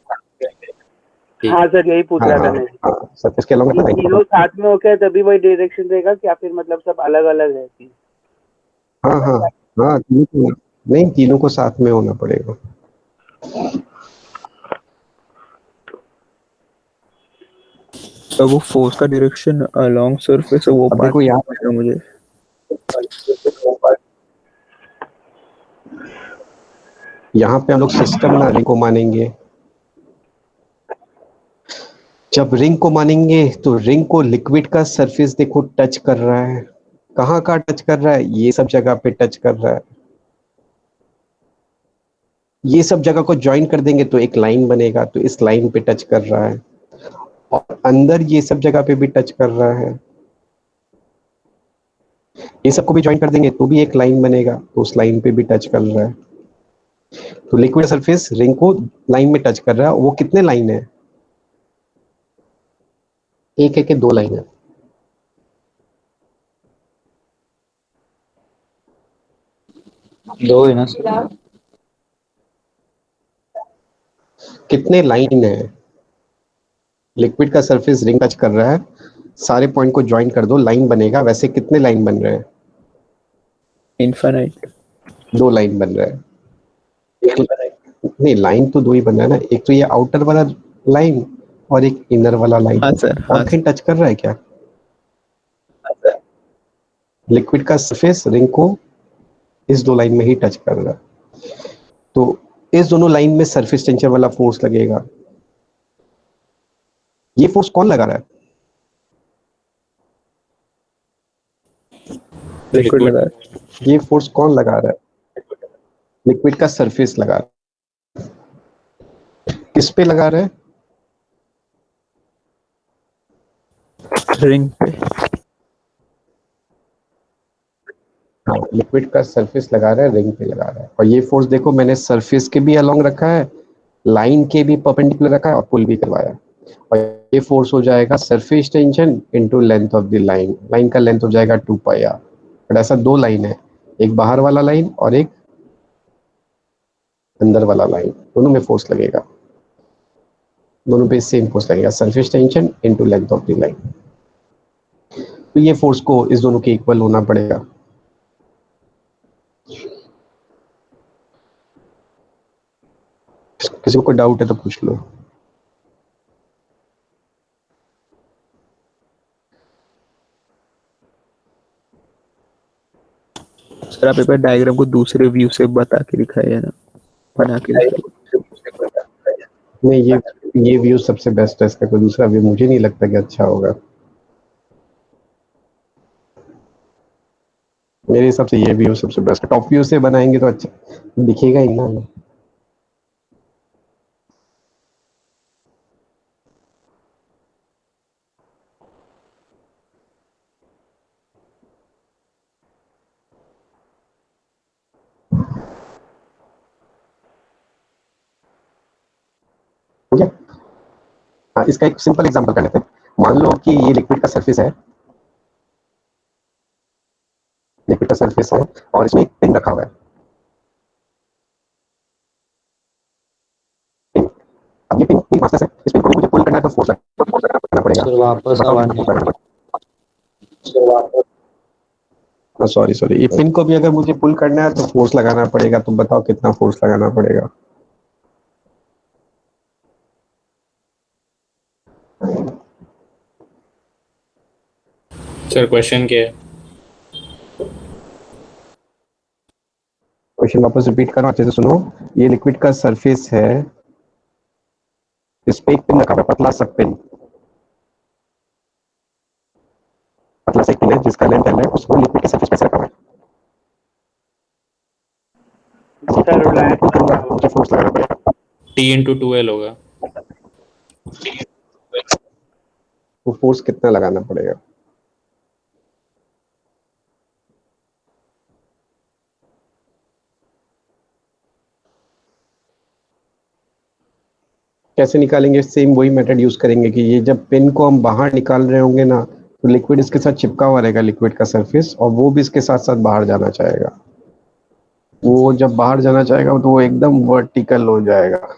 हाँ सर, यही पूछ हाँ रहा था हाँ मैं हाँ, सरफेस के अलोंग कि है लाइन। तीनों साथ में होके तभी वही डायरेक्शन देगा क्या फिर मतलब सब अलग अलग है चीज? हाँ हाँ हाँ, नहीं, तीनों को साथ में होना पड़ेगा। तो वो फोर्स का डायरेक्शन अलोंग सरफेस है, वो अब पार्ट देखो यहाँ है मुझे। पे हम लोग सिस्टम ना रिंग को मानेंगे। जब रिंग को मानेंगे तो रिंग को लिक्विड का सरफेस देखो टच कर रहा है। कहाँ कहाँ टच कर रहा है? ये सब जगह पे टच कर रहा है। ये सब जगह को ज्वाइन कर देंगे तो एक लाइन बनेगा, तो इस लाइन पे टच कर रहा है। और अंदर ये सब जगह पे भी टच कर रहा है। ये सबको भी ज्वाइन कर देंगे तो भी एक लाइन बनेगा, तो उस लाइन पे भी टच कर रहा है। तो लिक्विड सरफेस रिंग को लाइन में टच कर रहा है। वो कितने लाइन है? एक है कि दो लाइन है? दो है ना सर? कितने लाइन है? लिक्विड का सरफेस रिंग टच कर रहा है, सारे पॉइंट को ज्वाइन कर दो, लाइन बनेगा। वैसे कितने लाइन बन रहे हैं? इनफाइनाइट। दो लाइन बन रहा है। नहीं, लाइन तो दो ही बन रहा है ना, एक तो ये आउटर वाला लाइन और एक इनर वाला लाइन। हाँ सर, और कहीं टच कर रहा है क्या? लिक्विड का सरफेस रिंग को इस दो लाइन में ही टच कर रहा है, तो इस दोनों लाइन में सरफेस टेंशन वाला फोर्स लगेगा। ये फोर्स कौन लगा रहा है? लिक्विड लगा है। ये फोर्स कौन लगा रहा है? लिक्विड का सरफेस लगा रहा है। किस पे लगा रहा है? रिंग पे। लिक्विड का सरफेस लगा रहा है, रिंग पे लगा रहा है, और ये फोर्स देखो मैंने सरफेस के भी अलोंग रखा है, लाइन के भी परपेंडिकुलर रखा है और पुल भी करवाया, और ये फोर्स हो जाएगा surface tension into length of the line. Line का लेंथ हो जाएगा 2πr। बट ऐसा दो लाइन है, एक बाहर वाला लाइन और एक अंदर वाला लाइन, दोनों में फोर्स लगेगा, दोनों पे सेम फोर्स लगेगा, surface tension into length of the line. तो ये फोर्स को इस दोनों के इक्वल होना पड़ेगा। किसी को कोई डाउट है तो पूछ लो। सर आप एक बार डायग्राम को दूसरे व्यू से बता के दिखाइए ना, बना के दिखाइए। नहीं, ये व्यू सबसे बेस्ट है, इसका कोई दूसरा व्यू मुझे नहीं लगता कि अच्छा होगा। मेरे हिसाब से ये व्यू सबसे बेस्ट है। टॉप व्यू से बनाएंगे तो अच्छा दिखेगा ही ना। ठीक है, हाँ, इसका एक सिंपल एग्जांपल कर लेते हैं। मान लो कि ये लिक्विड का सरफेस है, लिक्विड का सरफेस है और इसमें एक पिन रखा हुआ है। अब ये पिन मास्टर है, इस पिन को मुझे पुल करना है तो फोर्स लगाना पड़ेगा। सर वापस आवाज नहीं आ रही। सॉरी सॉरी, ये पिन को भी अगर मुझे पुल करना है तो फोर्स लगाना पड़ेगा। तो बताओ कितना फोर्स लगाना पड़ेगा। सर क्वेश्चन क्या है? क्वेश्चन वापस रिपीट करो, अच्छे से सुनो। ये लिक्विड का सरफेस है, इस पे एक पिन रखा हुआ है, पतला सा पिन, पतला सा पिन है जिसका लेंथ है, उसको लिक्विड के सरफेस पे रखा हुआ है। सर रिलायंस मुझे फोर्स लगाना पड़ेगा। T/2L होगा। वो फोर्स कितना लगाना पड़ेगा? कैसे निकालेंगे? सेम वही मेथड यूज करेंगे कि ये जब पिन को हम बाहर निकाल रहे होंगे ना, तो लिक्विड इसके साथ चिपका हुआ रहेगा, लिक्विड का सरफेस, और वो भी इसके साथ साथ बाहर जाना चाहेगा। वो जब बाहर जाना चाहेगा तो वो एकदम वर्टिकल हो जाएगा।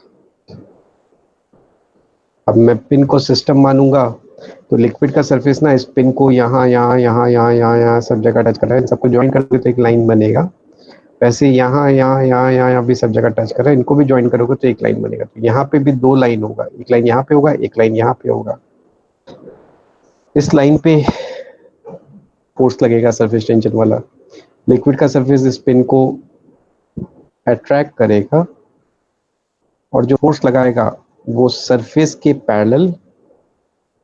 अब मैं पिन को सिस्टम मानूंगा तो लिक्विड का सरफेस ना इस पिन को यहाँ यहाँ यहाँ यहाँ यहाँ यहाँ सब जगह टच कर रहा है, इन सबको ज्वाइन करके तो एक लाइन बनेगा। वैसे यहाँ यहाँ यहाँ यहाँ यहाँ भी सब जगह टच कर रहा है, इनको भी ज्वाइन करोगे तो एक लाइन बनेगा। तो यहाँ पे भी दो लाइन होगा, एक लाइन यहाँ पे होगा, एक लाइन यहाँ पे होगा। इस लाइन पे फोर्स लगेगा सरफेस टेंशन वाला। लिक्विड का सरफेस इस पिन को अट्रैक्ट करेगा और जो फोर्स लगाएगा वो सरफेस के पैरेलल,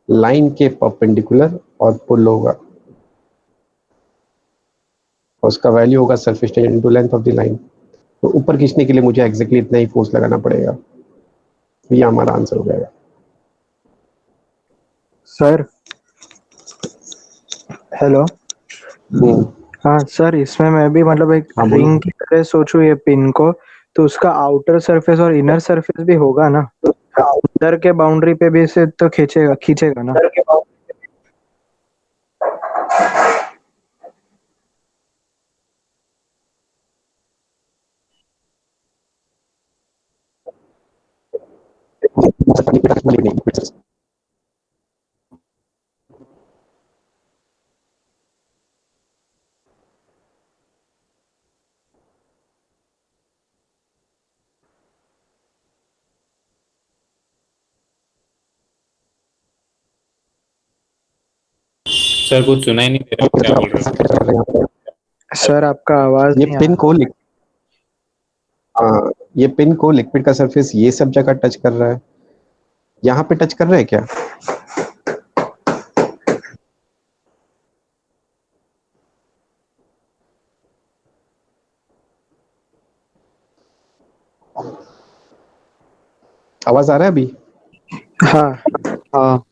लाइन के परपेंडिकुलर और पुल होगा। और उसका वैल्यू होगा surface tension into length of the line. तो ऊपर खींचने के लिए मुझे एग्जैक्टली इतना ही फोर्स लगाना पड़ेगा। ये हमारा आंसर हो जाएगा। Sir hello. हाँ सर, इसमें मैं भी मतलब एक हाँ, बोलो। रिंग की तरह सोचूं ये पिन को, तो उसका आउटर सरफेस और इनर सरफेस भी होगा ना? अंदर के बाउंड्री पे भी इसे तो खींचेगा खींचेगा ना? सर कुछ सुनाई नहीं दे रहा, क्या बोल रहे हो? सर आपका आवाज ये नहीं आ पिन को हाँ, ये पिन को लिक्विड का सरफेस ये सब जगह टच कर रहा है। यहाँ पे टच कर रहा है क्या? आवाज आ रहा है अभी? हाँ हाँ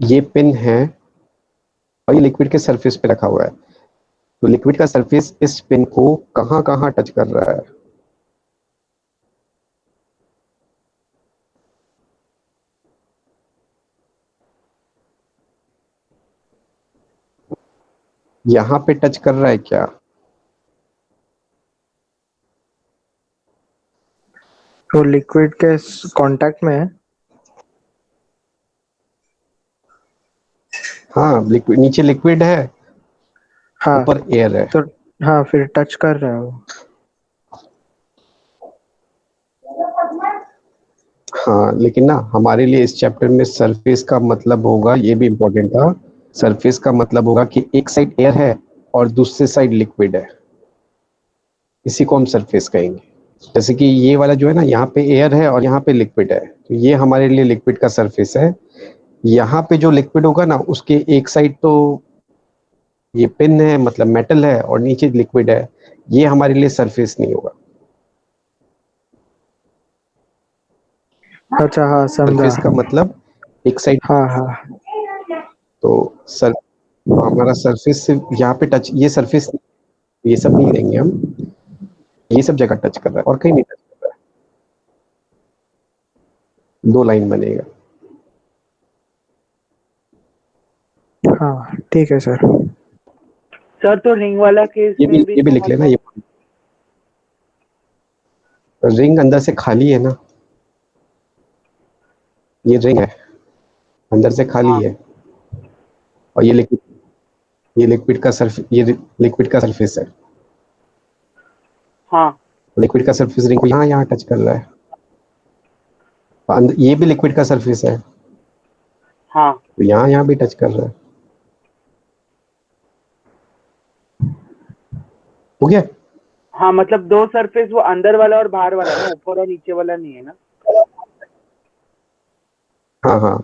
ये पिन है और ये लिक्विड के सरफेस पे रखा हुआ है। तो लिक्विड का सरफेस इस पिन को कहाँ कहाँ टच कर रहा है? यहाँ पे टच कर रहा है क्या? तो लिक्विड के कांटेक्ट में है। हाँ, लिक्विड नीचे लिक्विड है, हाँ ऊपर एयर है। तो हाँ फिर टच कर रहा है वो। हाँ, लेकिन ना हमारे लिए इस चैप्टर में सरफेस का मतलब होगा, ये भी इम्पोर्टेंट था, सरफेस का मतलब होगा कि एक साइड एयर है और दूसरे साइड लिक्विड है, इसी को हम सरफेस कहेंगे। जैसे कि ये वाला जो है ना, यहाँ पे एयर है और यहाँ पे लिक्विड है, तो ये हमारे लिए लिक्विड का सरफेस है। यहाँ पे जो लिक्विड होगा ना, उसके एक साइड तो ये पिन है, मतलब मेटल है, और नीचे लिक्विड है, ये हमारे लिए सरफेस नहीं होगा। अच्छा हाँ समझा। सरफेस का मतलब एक साइड, हाँ हाँ तो सर हमारा सरफेस सिर्फ यहाँ पे टच, ये सरफेस, ये सब नहीं लेंगे हम, ये सब जगह टच कर रहा है और कहीं नहीं टच कर रहा है। 2 लाइन बनेगा। हाँ ठीक है सर। सर तो रिंग वाला केस ये में भी भी तो लिख लेना, मतलब ये रिंग अंदर से खाली है ना, ये रिंग है, अंदर से खाली हाँ है, और ये लिक्विड का सरफेस, ये लिक्विड का सरफेस है। हाँ लिक्विड का सरफेस रिंग को यहाँ यहाँ टच कर रहा है, ये भी लिक्विड का सरफेस है, हाँ तो यहाँ यहाँ भी टच कर रहा है। हो गया? हाँ, मतलब 2 सरफेस, वो अंदर वाला और बाहर वाला ना, ऊपर और नीचे वाला नहीं है ना। हाँ हाँ,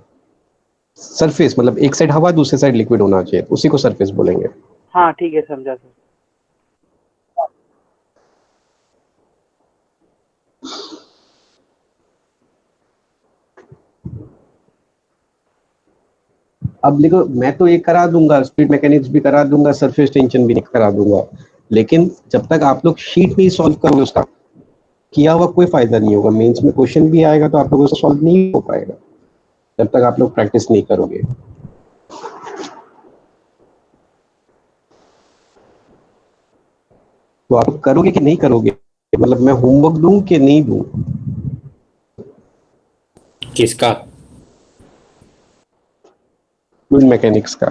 सरफेस मतलब एक साइड हवा, दूसरे साइड लिक्विड होना चाहिए, उसी को सरफेस बोलेंगे। हाँ ठीक है, समझा सर। अब देखो, मैं तो ये करा दूंगा, स्पीड मैकेनिक्स भी करा दूंगा, सरफेस टेंशन भी करा दूंगा, लेकिन जब तक आप लोग शीट नहीं सॉल्व करोगे, उसका किया हुआ कोई फायदा नहीं होगा। मेंस में क्वेश्चन भी आएगा तो आप लोगों से सॉल्व नहीं हो पाएगा जब तक आप लोग प्रैक्टिस नहीं करोगे। तो आप करोगे कि नहीं करोगे, मतलब मैं होमवर्क दूं कि नहीं दूं? किसका? फ्लूइड मैकेनिक्स का,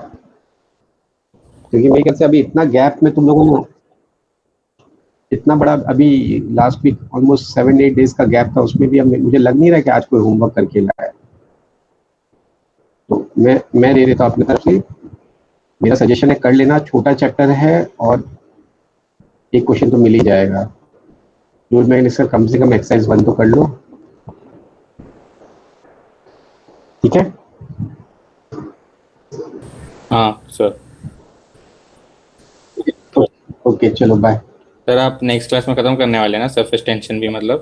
क्योंकि मेरे ख्याल से अभी इतना गैप में तुम लोगों ने, इतना बड़ा अभी लास्ट वीक ऑलमोस्ट 7-8 डेज का गैप था, उसमें भी अब मुझे लग नहीं रहा कि आज कोई होमवर्क करके लाया। तो मैं दे देता हूं अपनी तरफ से, मेरा सजेशन है कर लेना, छोटा चैप्टर है और एक क्वेश्चन तो मिल ही जाएगा। फ्लूइड मैकेनिक्स का कम से कम एक्सरसाइज 1 तो कर लो, ठीक है? हाँ सर। ओके, चलो बाय। सर आप नेक्स्ट क्लास में खत्म करने वाले हैं ना सरफेस टेंशन भी, मतलब?